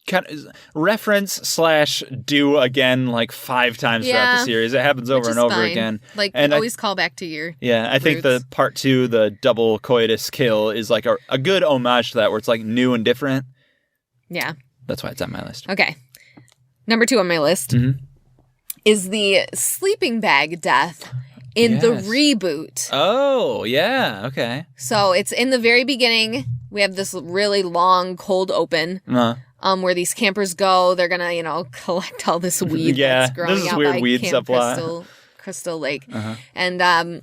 Kind of reference / do again like 5 times throughout the series. It happens over and over again. Like, and always call back to your I think the part 2, the double coitus kill, is like a good homage to that, where it's like new and different. Yeah. That's why it's on my list. Okay. Number 2 on my list is the sleeping bag death in the reboot. Oh, yeah. Okay. So it's in the very beginning. We have this really long cold open. Where these campers go, they're gonna, collect all this weed that's growing this is out weird by weed Camp supply. Crystal Lake, and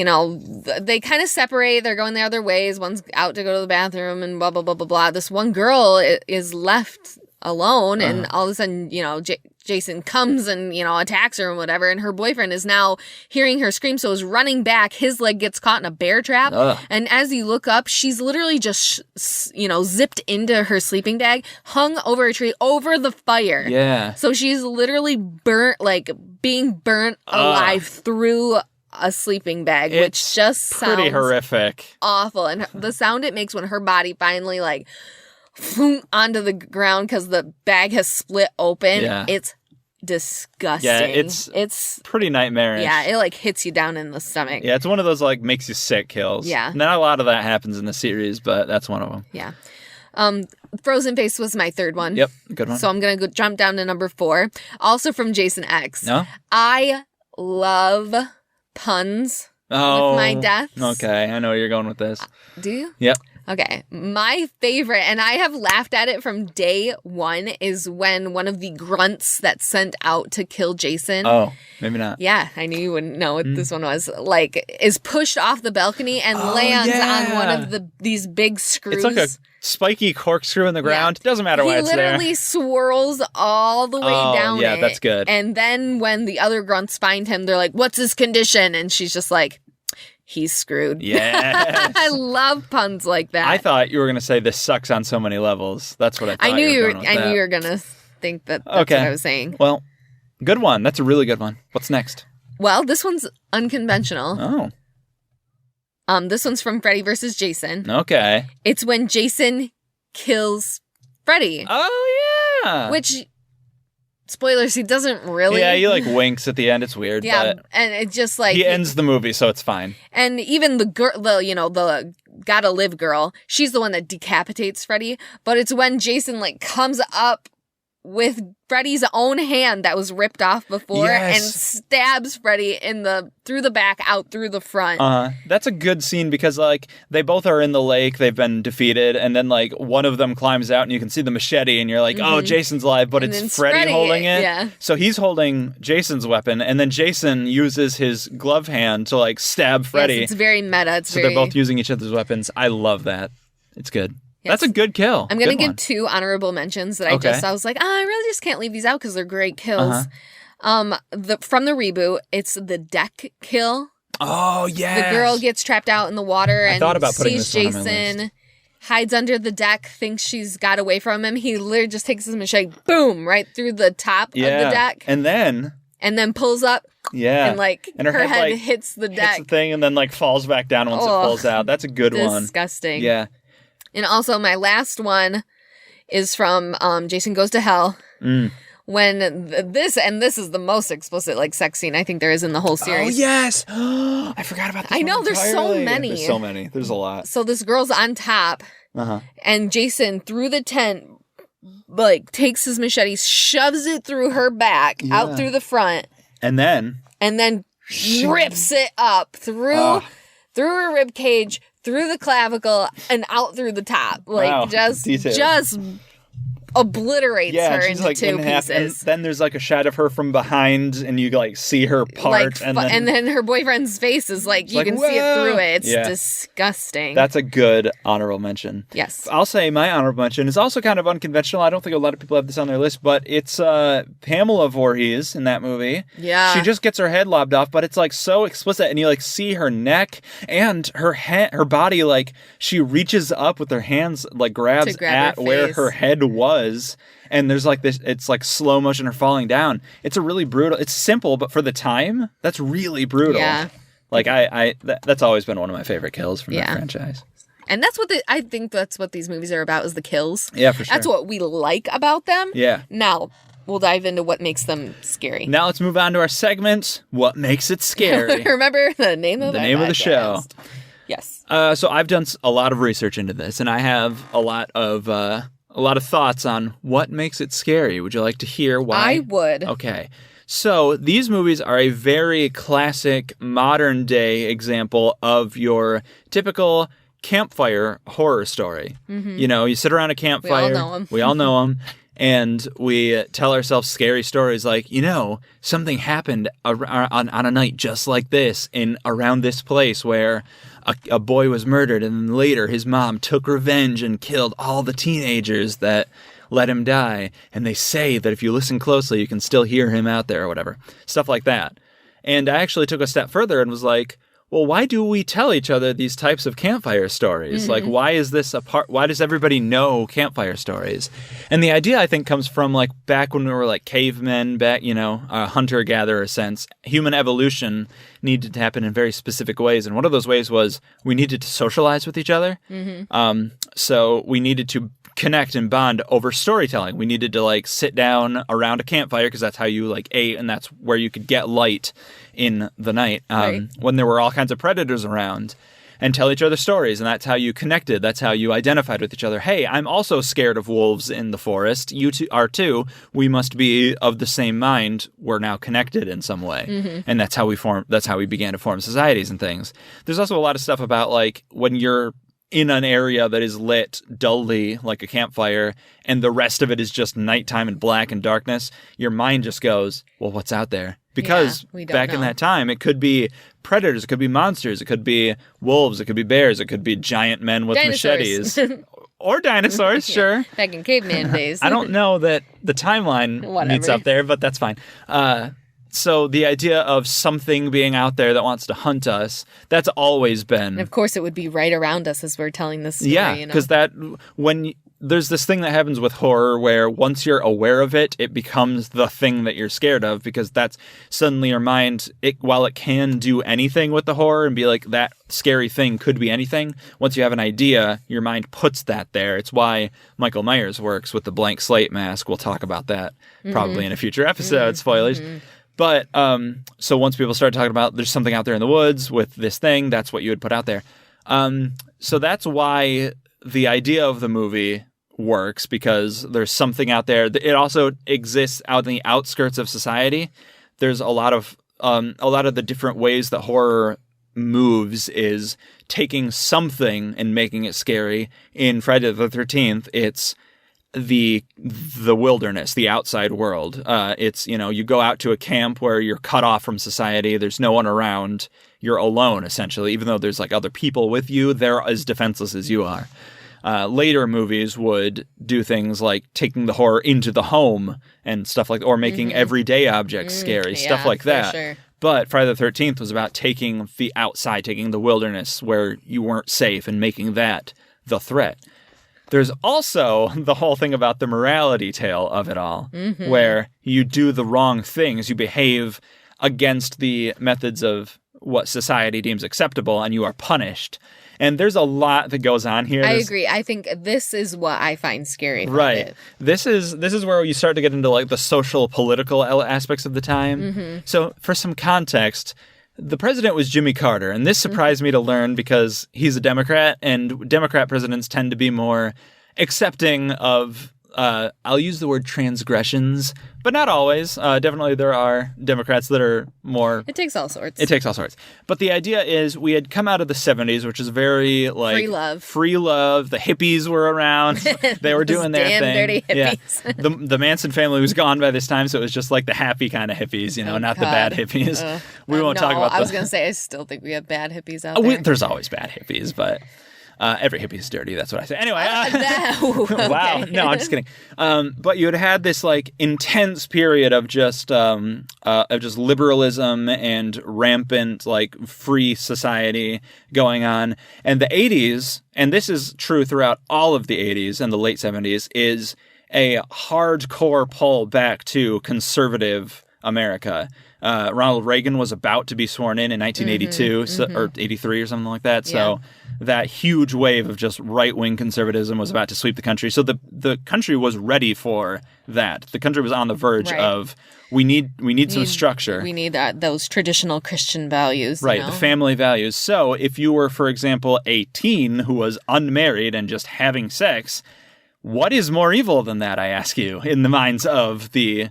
they kind of separate. They're going their other ways. One's out to go to the bathroom and blah, blah, blah, blah, blah. This one girl is left alone, and all of a sudden, Jason comes and, attacks her and whatever, and her boyfriend is now hearing her scream, so is running back. His leg gets caught in a bear trap, and as you look up, she's literally just, zipped into her sleeping bag, hung over a tree, over the fire. Yeah. So she's literally being burnt alive through a sleeping bag, which just pretty sounds horrific. awful. And the sound it makes when her body finally onto the ground because the bag has split open. Yeah. It's disgusting. Yeah, it's pretty nightmarish. Yeah, it hits you down in the stomach. Yeah, it's one of those makes you sick kills. Yeah. Not a lot of that happens in the series, but that's one of them. Yeah. Frozen Face was my third one. Yep, good one. So I'm going to jump down to number 4. Also from Jason X. No? I love puns with my deaths. Okay, I know where you're going with this. Do you? Yep. Okay, my favorite, and I have laughed at it from day one, is when one of the grunts that's sent out to kill Jason. Oh, maybe not. Yeah, I knew you wouldn't know what this one was. Is pushed off the balcony and lands on one of these big screws. It's like a spiky corkscrew in the ground. Doesn't matter why it's there. He literally swirls all the way down yeah, it. that's good. And then when the other grunts find him, they're like, "What's his condition?" And she's just like, "He's screwed." Yeah. I love puns like that. I thought you were going to say this sucks on so many levels. That's what I thought. I knew you were going to think that's what I was saying. Well, good one. That's a really good one. What's next? Well, this one's unconventional. Oh. This one's from Freddy vs. Jason. Okay. It's when Jason kills Freddy. Oh, yeah. Which, spoilers, he doesn't really. Yeah, he winks at the end. It's weird. Yeah, but and it's just he ends the movie, so it's fine. And even the girl, the gotta live girl, she's the one that decapitates Freddy. But it's when Jason comes up with Freddy's own hand that was ripped off before and stabs Freddy through the back, out through the front. That's a good scene because they both are in the lake, they've been defeated, and then one of them climbs out and you can see the machete and you're like, oh, Jason's alive, but it's Freddy holding it. Yeah. So he's holding Jason's weapon, and then Jason uses his glove hand to stab Freddy. Yes, it's very meta. They're both using each other's weapons. I love that. It's good. Yes. That's a good kill. I'm going to give 2 honorable mentions that I was like, I really just can't leave these out because they're great kills. From the reboot, it's the deck kill. Oh, yeah. The girl gets trapped out in the water and thought about sees Jason, hides under the deck, thinks she's got away from him. He literally just takes his machete, boom, right through the top of the deck. And then pulls up. Yeah. And her head hits the deck. Hits the thing and then falls back down once it pulls out. That's a good one. Disgusting. Yeah. And also my last one is from Jason Goes to Hell. When this is the most explicit sex scene I think there is in the whole series. Oh, yes. I forgot about this. I know, there's so many. There's so many. There's a lot. So this girl's on top and Jason through the tent takes his machete, shoves it through her back, out through the front. And then rips it up through her rib cage, through the clavicle, and out through the top. Just obliterates her into 2 pieces. And then there's a shot of her from behind, and you see her part. And then her boyfriend's face is you can see it through it. It's disgusting. That's a good honorable mention. Yes. I'll say my honorable mention is also kind of unconventional. I don't think a lot of people have this on their list, but it's Pamela Voorhees in that movie. Yeah. She just gets her head lobbed off, but it's so explicit, and you see her neck and her body, she reaches up with her hands, grabs at where her head was. And there's this, it's slow motion her falling down. It's a really brutal, it's simple, but for the time, that's really brutal. Yeah. That's always been one of my favorite kills from that franchise. And that's what I think that's what these movies are about, is the kills. Yeah, for sure. That's what we like about them. Yeah. Now, we'll dive into what makes them scary. Now let's move on to our segment, What Makes It Scary. Remember the name of the show. Yes. So I've done a lot of research into this, and I have a lot of thoughts on what makes it scary. Would you like to hear why? I would. Okay. So these movies are a very classic modern day example of your typical campfire horror story. Mm-hmm. You sit around a campfire. We all know them. We all know them. And we tell ourselves scary stories like, something happened on a night just like this around this place where a boy was murdered, and then later his mom took revenge and killed all the teenagers that let him die. And they say that if you listen closely, you can still hear him out there or whatever. Stuff like that. And I actually took a step further and was like, well, why do we tell each other these types of campfire stories? Mm-hmm. Like, why is this a part? Why does everybody know campfire stories? And the idea, I think, comes from like back when we were like cavemen, back, a hunter-gatherer sense. Human evolution needed to happen in very specific ways. And one of those ways was we needed to socialize with each other. Mm-hmm. So we needed to connect and bond over storytelling. We needed to like sit down around a campfire because that's how you like ate, and that's where you could get light in the night when there were all kinds of predators around, and tell each other stories. And that's how you connected. That's how you identified with each other. Hey, I'm also scared of wolves in the forest. You two are too. We must be of the same mind. We're now connected in some way. Mm-hmm. And that's how we began to form societies and things. There's also a lot of stuff about like when you're in an area that is lit dully like a campfire and the rest of it is just nighttime and black and darkness, your mind just goes, well, what's out there? Because back in that time, it could be predators, it could be monsters, it could be wolves, it could be bears, it could be giant men with machetes. Or dinosaurs, sure. Back in caveman days. I don't know that the timeline meets up there, but that's fine. So the idea of something being out there that wants to hunt us, that's always been... And of course, it would be right around us as we're telling this story. Yeah, because there's this thing that happens with horror where once you're aware of it, it becomes the thing that you're scared of, because that's suddenly your mind, while it can do anything with the horror and be like, that scary thing could be anything, once you have an idea, your mind puts that there. It's why Michael Myers works with the blank slate mask. We'll talk about that probably in a future episode, spoilers. Mm-hmm. But so once people start talking about there's something out there in the woods with this thing, that's what you would put out there. So that's why the idea of the movie works, because there's something out there. It also exists out in the outskirts of society. There's a lot of the different ways that horror moves is taking something and making it scary. In Friday the 13th, it's the wilderness, the outside world. It's, you go out to a camp where you're cut off from society. There's no one around. You're alone, essentially. Even though there's like other people with you, they're as defenseless as you are. Later movies would do things like taking the horror into the home and stuff like, or making everyday objects scary, stuff like that. Sure. But Friday the 13th was about taking the outside, taking the wilderness where you weren't safe and making that the threat. There's also the whole thing about the morality tale of it all, where you do the wrong things, you behave against the methods of what society deems acceptable, and you are punished. And there's a lot that goes on here. I agree. I think this is what I find scary. Right. This is where you start to get into like the social, political aspects of the time. Mm-hmm. So for some context, the president was Jimmy Carter, and this surprised me to learn because he's a Democrat, and Democrat presidents tend to be more accepting of, I'll use the word transgressions, but not always. Definitely there are Democrats that are more... It takes all sorts. But the idea is we had come out of the 70s, which is very like... Free love. The hippies were around. They were doing their thing. Dirty hippies. Yeah. The Manson family was gone by this time, so it was just like the happy kind of hippies, not the bad hippies. We won't talk about I was going to say, I still think we have bad hippies out there. There's always bad hippies, but... every hippie is dirty. That's what I say. Anyway. Okay. Wow. No, I'm just kidding. But you had this like intense period of just liberalism and rampant like free society going on. And the 80s, and this is true throughout all of the 80s and the late 70s, is a hardcore pull back to conservative America. Ronald Reagan was about to be sworn in 1982 or 83 or something like that. So that huge wave of just right-wing conservatism was about to sweep the country. So the country was ready for that. The country was on the verge of we need some structure. We need those traditional Christian values. Right, the family values. So if you were, for example, a teen who was unmarried and just having sex, what is more evil than that, I ask you, in the minds of the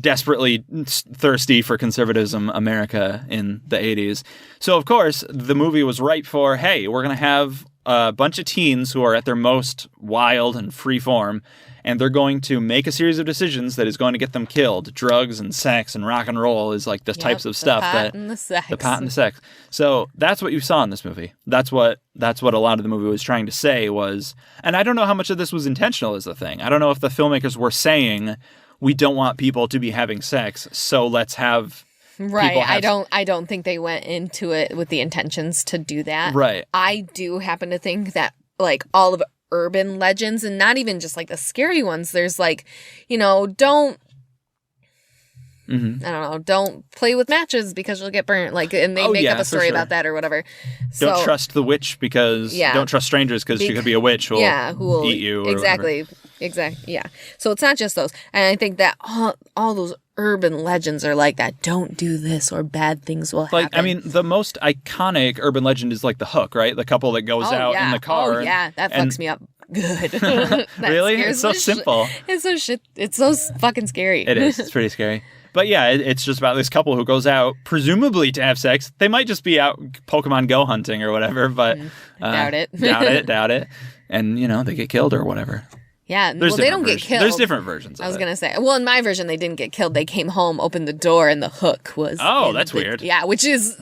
desperately thirsty for conservatism America in the 80s. So, of course, the movie was ripe for, hey, we're going to have a bunch of teens who are at their most wild and free form, and they're going to make a series of decisions that is going to get them killed. Drugs and sex and rock and roll is like the types of stuff that the pot and the sex. So that's what you saw in this movie. That's what a lot of the movie was trying to say was, and I don't know how much of this was intentional is the thing. I don't know if the filmmakers were saying we don't want people to be having sex, so let's have Right. I don't think they went into it with the intentions to do that. Right. I do happen to think that like all of urban legends, and not even just like the scary ones, there's like, don't I don't know, don't play with matches because you'll get burnt. Like, and they make up a story about that or whatever. Don't trust the witch because don't trust strangers because she could be a witch who will eat you. Or exactly. Yeah. So it's not just those. And I think that all those urban legends are like that. Don't do this or bad things will happen. I mean, the most iconic urban legend is like the Hook, right? The couple that goes out in the car. Oh, yeah. That fucks me up good. Really? It's so simple. It's so fucking scary. It is. It's pretty scary. But yeah, it's just about this couple who goes out, presumably to have sex. They might just be out Pokemon Go hunting or whatever, but... doubt it. doubt it. And, they get killed or whatever. Yeah, they don't get killed. There's different versions of it. I was going to say. Well, in my version, they didn't get killed. They came home, opened the door, and the hook was... Oh, that's weird. Yeah, which is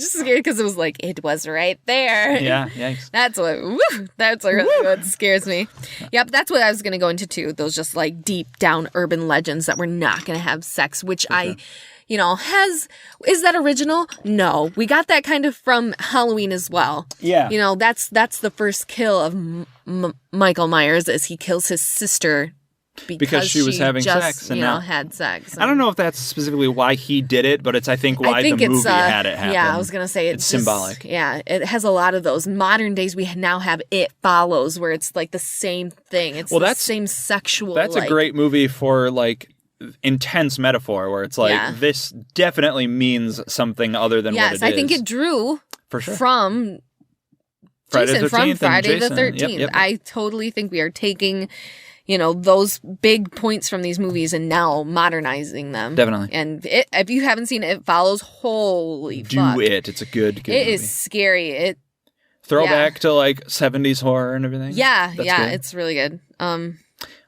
scary because it was like, it was right there. Yeah, yikes. That's really what scares me. Yep, that's what I was going to go into, too. Those just, like, deep down urban legends that we're not going to have sex, which is that original? No. We got that kind of from Halloween as well. Yeah. That's the first kill of Michael Myers, as he kills his sister because she was having sex and had sex. I don't know if that's specifically why he did it, but it's I think the movie had it happen. Yeah, I was gonna say it's symbolic. Yeah, it has a lot of those. Modern days, we now have It Follows, where it's like the same thing. It's the same sexual. That's a great movie for like intense metaphor, where it's like this definitely means something other than what it is. Yes, I think it drew for sure from Friday the 13th. Yep. I totally think we are taking, those big points from these movies and now modernizing them. Definitely. And if you haven't seen It Follows, holy fuck. Do it. It's a good movie. It is scary. Throwback to like 70s horror and everything. Yeah, it's really good. I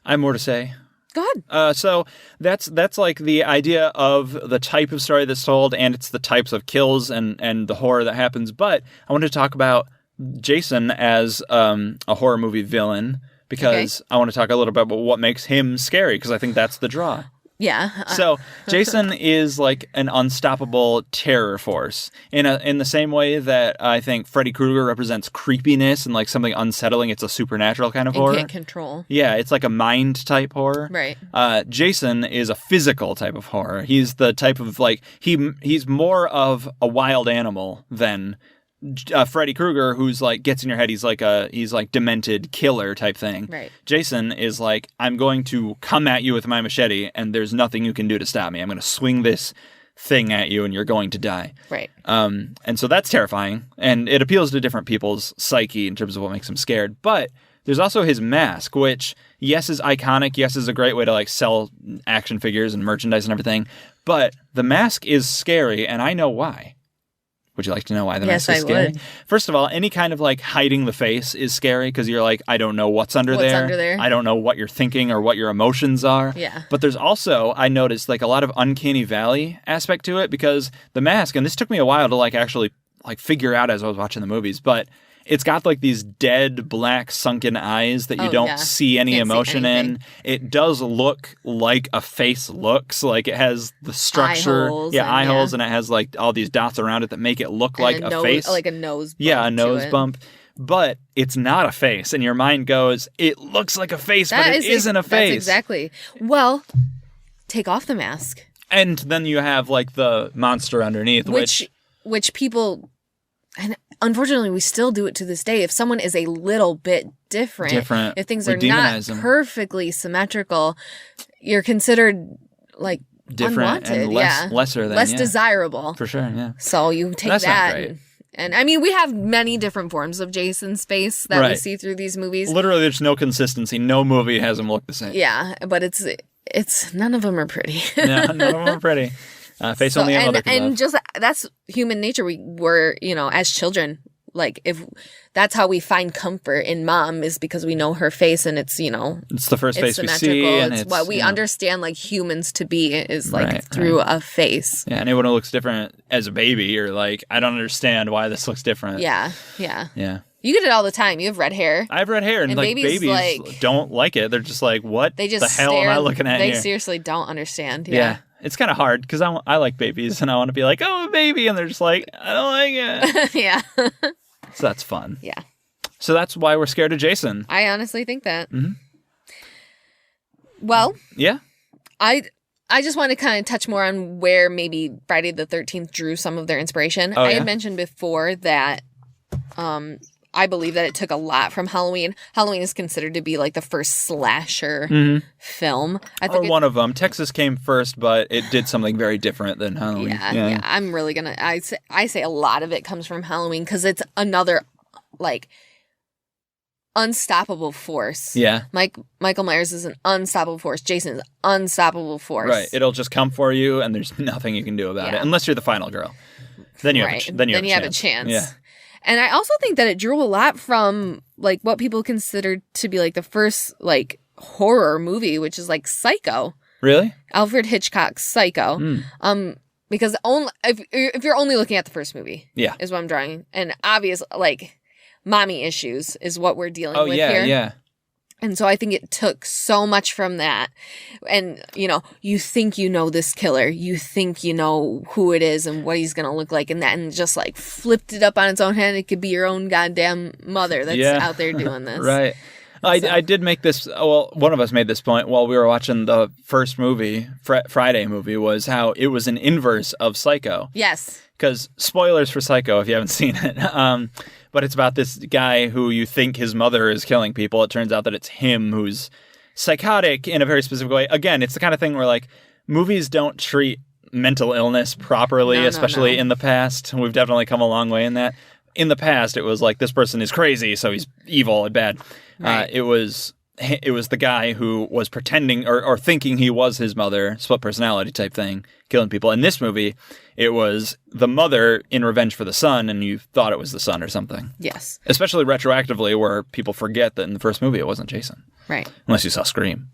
have more to say. Go ahead. So that's like the idea of the type of story that's told, and it's the types of kills and the horror that happens. But I wanted to talk about Jason as a horror movie villain, because I want to talk a little bit about what makes him scary, because I think that's the draw. Yeah. So Jason is like an unstoppable terror force in the same way that I think Freddy Krueger represents creepiness and like something unsettling. It's a supernatural kind of horror. Can't control. Yeah, it's like a mind type horror. Right. Jason is a physical type of horror. He's the type of like he's more of a wild animal than Freddy Krueger, who's like gets in your head. He's like demented killer type thing. Right. Jason is like, I'm going to come at you with my machete, and there's nothing you can do to stop me. I'm going to swing this thing at you, and you're going to die. Right. And so that's terrifying, and it appeals to different people's psyche in terms of what makes them scared. But there's also his mask, which yes is iconic. Yes is a great way to like sell action figures and merchandise and everything. But the mask is scary, and I know why. Would you like to know why the mask is scary? Would. First of all, any kind of like hiding the face is scary because you're like, I don't know what's under there. I don't know what you're thinking or what your emotions are. Yeah. But there's also, I noticed like a lot of uncanny valley aspect to it, because the mask, and this took me a while to like actually like figure out as I was watching the movies, but it's got like these dead black sunken eyes that you don't see any emotion in. It does look like a face looks. Like it has the structure. Eye holes, and it has like all these dots around it that make it look like a face. Like a nose bump. Yeah, a nose bump. But it's not a face. And your mind goes, it looks like a face, but it isn't a face. That's exactly. Well, take off the mask. And then you have like the monster underneath. Which people... And unfortunately, we still do it to this day. If someone is a little bit different, if things are not perfectly symmetrical, you're considered like different unwanted. And lesser than less desirable. For sure, yeah. So you take That's that. Not great. And I mean, we have many different forms of Jason's face that we see through these movies. Literally, there's no consistency. No movie has him look the same. Yeah, but it's none of them are pretty. No, none of them are pretty. Face only a mother can love. And just that's human nature. We were, as children, like, if that's how we find comfort in Mom is because we know her face and it's, it's the first face we symmetrical. see. And it's what we understand like humans to be is like through a face. Yeah, anyone who looks different as a baby or like, I don't understand why this looks different. Yeah. You get it all the time. You have red hair. I have red hair, and like babies like, don't like it. They're just like, what the hell am I looking at here? They seriously don't understand. Yeah. It's kind of hard because I like babies and I want to be like, oh, a baby. And they're just like, I don't like it. Yeah. So that's fun. Yeah. So that's why we're scared of Jason. I honestly think that. Mm-hmm. Well. Yeah. I just want to kind of touch more on where maybe Friday the 13th drew some of their inspiration. I had mentioned before that I believe that it took a lot from Halloween. Halloween is considered to be like the first slasher film. I think one of them. Texas came first, but it did something very different than Halloween. Yeah. I'm really gonna. I say a lot of it comes from Halloween because it's another like unstoppable force. Yeah. Michael Myers is an unstoppable force. Jason is an unstoppable force. Right. It'll just come for you, and there's nothing you can do about it unless you're the final girl. Then you have a chance. Yeah. And I also think that it drew a lot from like what people considered to be like the first like horror movie, which is like Psycho. Really? Alfred Hitchcock's Psycho. Because if you're only looking at the first movie, is what I'm drawing, and obvious like mommy issues is what we're dealing with here. Yeah. And so I think it took so much from that. And, you think you know this killer. You think you know who it is and what he's going to look like. And just like flipped it up on its own head. It could be your own goddamn mother that's out there doing this. Right. I did make this, one of us made this point while we were watching the first movie, Friday movie, was how it was an inverse of Psycho. Yes. Because spoilers for Psycho if you haven't seen it. But it's about this guy who you think his mother is killing people. It turns out that it's him who's psychotic in a very specific way. Again, it's the kind of thing where like movies don't treat mental illness properly, especially in the past. We've definitely come a long way in that. In the past, it was like this person is crazy, so he's evil and bad. Right. It was the guy who was pretending or thinking he was his mother, split personality type thing, killing people. In this movie, it was the mother in revenge for the son, and you thought it was the son or something. Yes. Especially retroactively, where people forget that in the first movie it wasn't Jason. Right. Unless you saw Scream.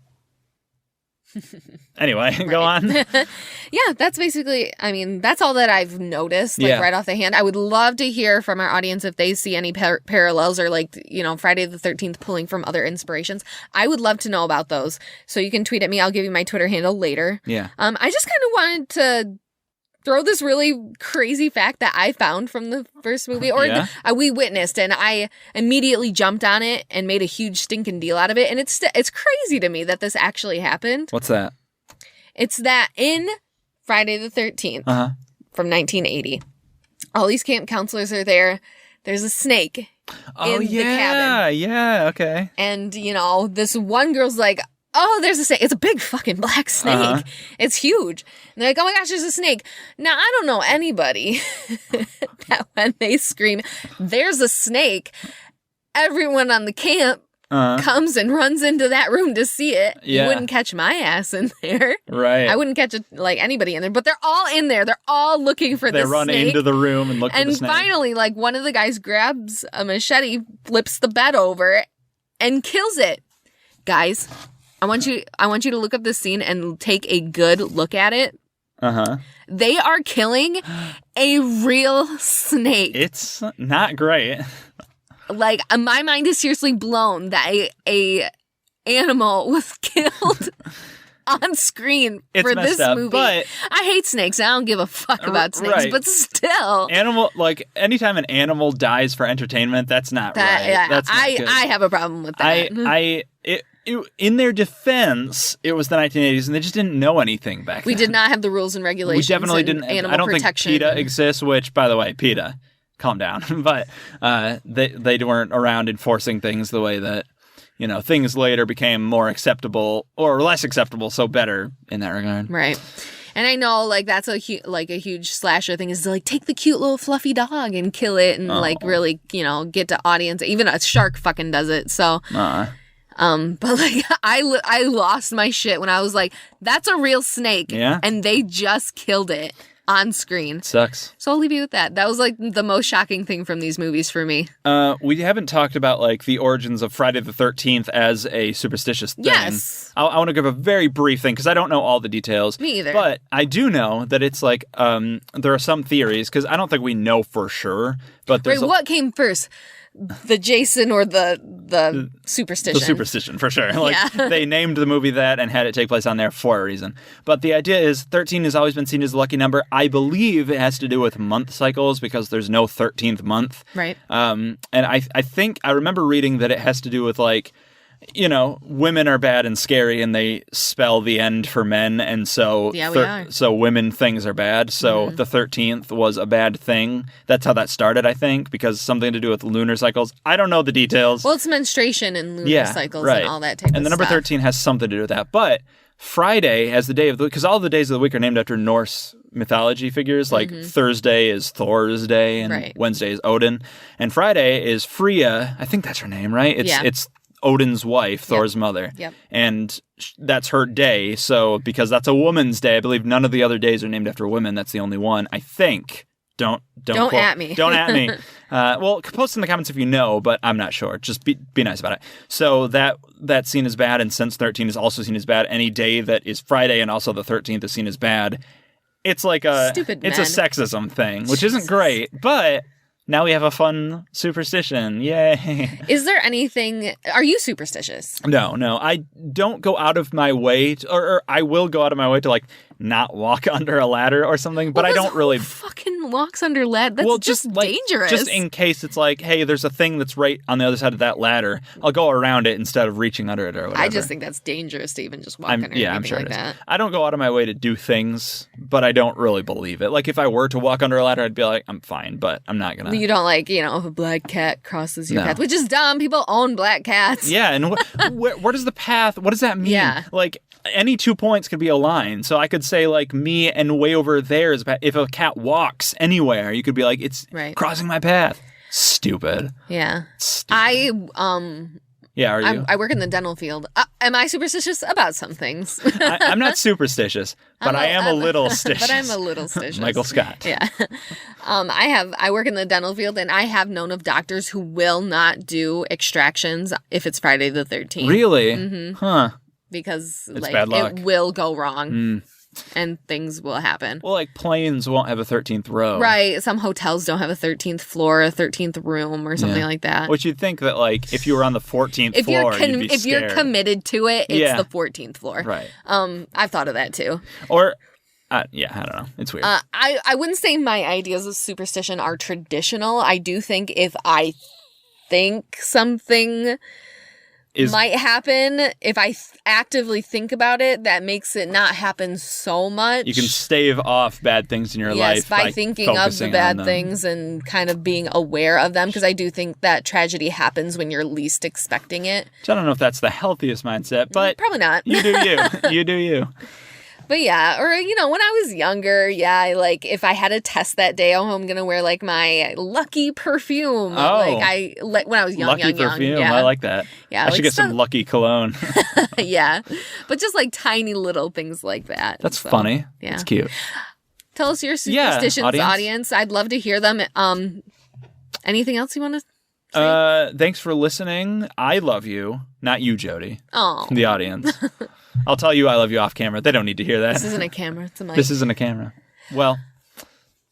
Anyway, go on. Yeah, that's basically, that's all that I've noticed, right off the hand. I would love to hear from our audience if they see any parallels or Friday the 13th pulling from other inspirations. I would love to know about those. So you can tweet at me. I'll give you my Twitter handle later. Yeah. I just kind of wanted to throw this really crazy fact that I found from the first movie, or we witnessed, and I immediately jumped on it and made a huge stinking deal out of it. And it's crazy to me that this actually happened. What's that? It's that in Friday the 13th from 1980, all these camp counselors are there. There's a snake in the cabin. Yeah, okay. And, this one girl's like, oh, there's a snake. It's a big fucking black snake. It's huge. And they're like, oh my gosh, there's a snake. Now, I don't know anybody that when they scream, there's a snake, everyone on the camp comes and runs into that room to see it. Yeah. You wouldn't catch my ass in there. Right. I wouldn't catch anybody in there. But they're all in there. They're all looking for the snake. They run into the room and look for the snake. And finally, one of the guys grabs a machete, flips the bed over, and kills it. Guys, I want you to look up this scene and take a good look at it. They are killing a real snake. It's not great. My mind is seriously blown that a animal was killed on screen for this movie. But I hate snakes. I don't give a fuck about snakes, but still. Anytime an animal dies for entertainment, that's not right. Yeah, that's not good. I have a problem with that. In their defense, it was the 1980s, and they just didn't know anything back then. We did not have the rules and regulations. We definitely didn't. Animal I don't protection. think PETA exists, which, by the way, PETA, calm down. But they weren't around enforcing things the way that, things later became more acceptable or less acceptable, so better in that regard. Right. And I know, that's a huge slasher thing is to, take the cute little fluffy dog and kill it and, really, get to audience. Even a shark fucking does it, so... But I lost my shit when I was like, that's a real snake. Yeah. And they just killed it. on screen. Sucks. So I'll leave you with that. That was like the most shocking thing from these movies for me. We haven't talked about like the origins of Friday the 13th as a superstitious thing. Yes. I want to give a very brief thing because I don't know all the details. Me either. But I do know that it's like there are some theories because I don't think we know for sure. But there's what came first? The Jason or the superstition? The superstition, for sure. Like, they named the movie that and had it take place on there for a reason. But the idea is 13 has always been seen as a lucky number. I believe it has to do with month cycles because there's no 13th month. Right. And I think I remember reading that it has to do with, like, you know, women are bad and scary and they spell the end for men. And so, so women things are bad. So the 13th was a bad thing. That's how that started, I think, because something to do with lunar cycles. I don't know the details. Well, it's menstruation and lunar cycles and all that type of stuff. And the number 13 has something to do with that. But Friday as the day of the, because all the days of the week are named after Norse mythology figures. Like Thursday is Thor's day and Wednesday is Odin. And Friday is Freya. I think that's her name, right? It's Odin's wife, Thor's mother. Yep. And that's her day. So because that's a woman's day, I believe none of the other days are named after women. That's the only one, I think. Don't at me. Don't at me. Well, post in the comments if you know, but I'm not sure. Just be nice about it. So that's seen as bad, and since 13 is also seen as bad, any day that is Friday and also the 13th is seen as bad. It's like a sexism thing, which isn't great, but now we have a fun superstition. Yay. Is there anything... Are you superstitious? No. I don't go out of my way or I will go out of my way to, like, not walk under a ladder or something, but I don't really... fucking walks under ladder? That's just dangerous. Just in case it's like, hey, there's a thing that's right on the other side of that ladder. I'll go around it instead of reaching under it or whatever. I just think that's dangerous to even just walk under anything I'm sure like that. I don't go out of my way to do things, but I don't really believe it. Like, if I were to walk under a ladder, I'd be like, I'm fine, but I'm not gonna... You don't like, if a black cat crosses your path, which is dumb. People own black cats. Yeah, and where does the path... What does that mean? Yeah. Like, any 2 points could be a line. So I could say, like, me and way over there is... If a cat walks anywhere, you could be like, it's crossing my path. Stupid. Yeah. Stupid. Yeah, are you? I work in the dental field. Am I superstitious about some things? I'm not superstitious, but I am a little stitious. But I'm a little stitious. Michael Scott. Yeah. I work in the dental field, and I have known of doctors who will not do extractions if it's Friday the 13th. Really? Mm-hmm. Huh. Because it's bad luck. It will go wrong. And things will happen. Well, like planes won't have a 13th row. Right. Some hotels don't have a 13th floor, a 13th room, or something like that. Which you'd think that, like, if you were on the 14th floor, you'd be if scared. you're committed to it, it's the 14th floor. Right. I've thought of that, too. Or... I don't know. It's weird. I wouldn't say my ideas of superstition are traditional. I do think if I think something... might happen, if I actively think about it, that makes it not happen so much. You can stave off bad things in your life by thinking of the bad things and kind of being aware of them, because I do think that tragedy happens when you're least expecting it. So I don't know if that's the healthiest mindset, but... Probably not. You do you. You do you. But yeah, or, when I was younger, if I had a test that day, I'm going to wear, like, my Lucky perfume. Oh. When I was young, Lucky perfume. Yeah. I like that. Yeah. I should get some Lucky cologne. Yeah. But just, like, tiny little things like that. That's funny. Yeah. It's cute. Tell us your superstitions, audience. I'd love to hear them. Anything else you want to say? Thanks for listening. I love you. Not you, Jody. Oh. The audience. I'll tell you I love you off camera. They don't need to hear that. This isn't a camera. It's a mic. This isn't a camera. Well.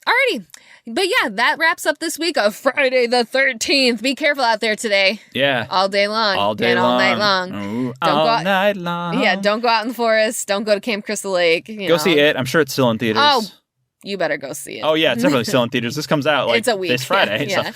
Alrighty. But yeah, that wraps up this week of Friday the 13th. Be careful out there today. Yeah. All day long. All day and long. all night long. Ooh, all night long. Yeah, don't go out in the forest. Don't go to Camp Crystal Lake. Go see it. I'm sure it's still in theaters. Oh, you better go see it. Oh, yeah. It's definitely still in theaters. This comes out it's a week. This Friday. Yeah.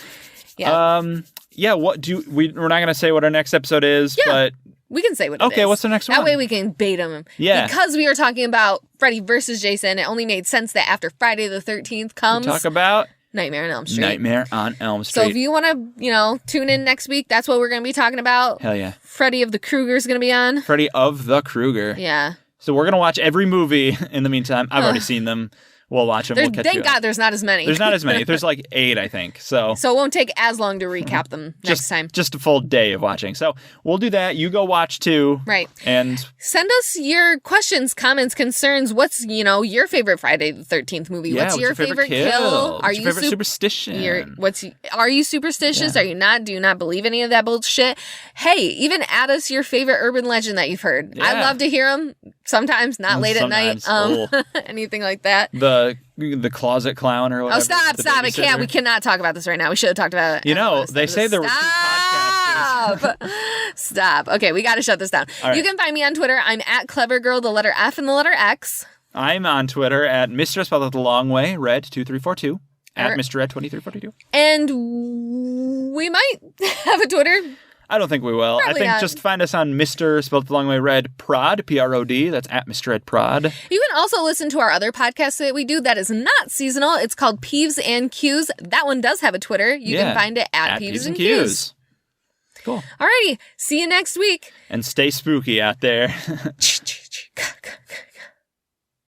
So. Yeah. We're not going to say what our next episode is, but... We can say what it is. Okay, what's the next one? That way we can bait them. Yeah. Because we were talking about Freddy versus Jason, it only made sense that after Friday the 13th comes... We talk about... Nightmare on Elm Street. Nightmare on Elm Street. So if you want to, tune in next week, that's what we're going to be talking about. Hell yeah. Freddy of the Krueger's going to be on. Freddy of the Krueger. Yeah. So we're going to watch every movie in the meantime. I've already seen them. We'll watch them. We'll catch Thank you God up. there's not as many. There's not as many. There's like 8, I think. So it won't take as long to recap them next time. Just a full day of watching. So we'll do that. You go watch too. Right. And send us your questions, comments, concerns. What's, your favorite Friday the 13th movie? yeah, what's your favorite kill? What's your favorite superstition? Are you superstitious? Yeah. Are you not? Do you not believe any of that bullshit? Hey, even add us your favorite urban legend that you've heard. Yeah. I love to hear them. Sometimes, not late at night. Anything like that. The closet clown or whatever. Oh, stop. We cannot talk about this right now. We should have talked about it. They say there were 2 podcasters. Stop. Okay, we got to shut this down. Right. You can find me on Twitter. I'm at clevergirl, the letter F and the letter X. I'm on Twitter at Mr. spelled out the long way, red2342. At Mr. Red 2342. And we might have a Twitter. I don't think we will. Probably I think not. Just find us on Mr. spelled the long way red Prod, Prod. That's at Mr. Red Prod. You can also listen to our other podcast that we do that is not seasonal. It's called Peeves and Q's. That one does have a Twitter. You can find it at Peeves and Q's. Cool. Alrighty. See you next week. And stay spooky out there.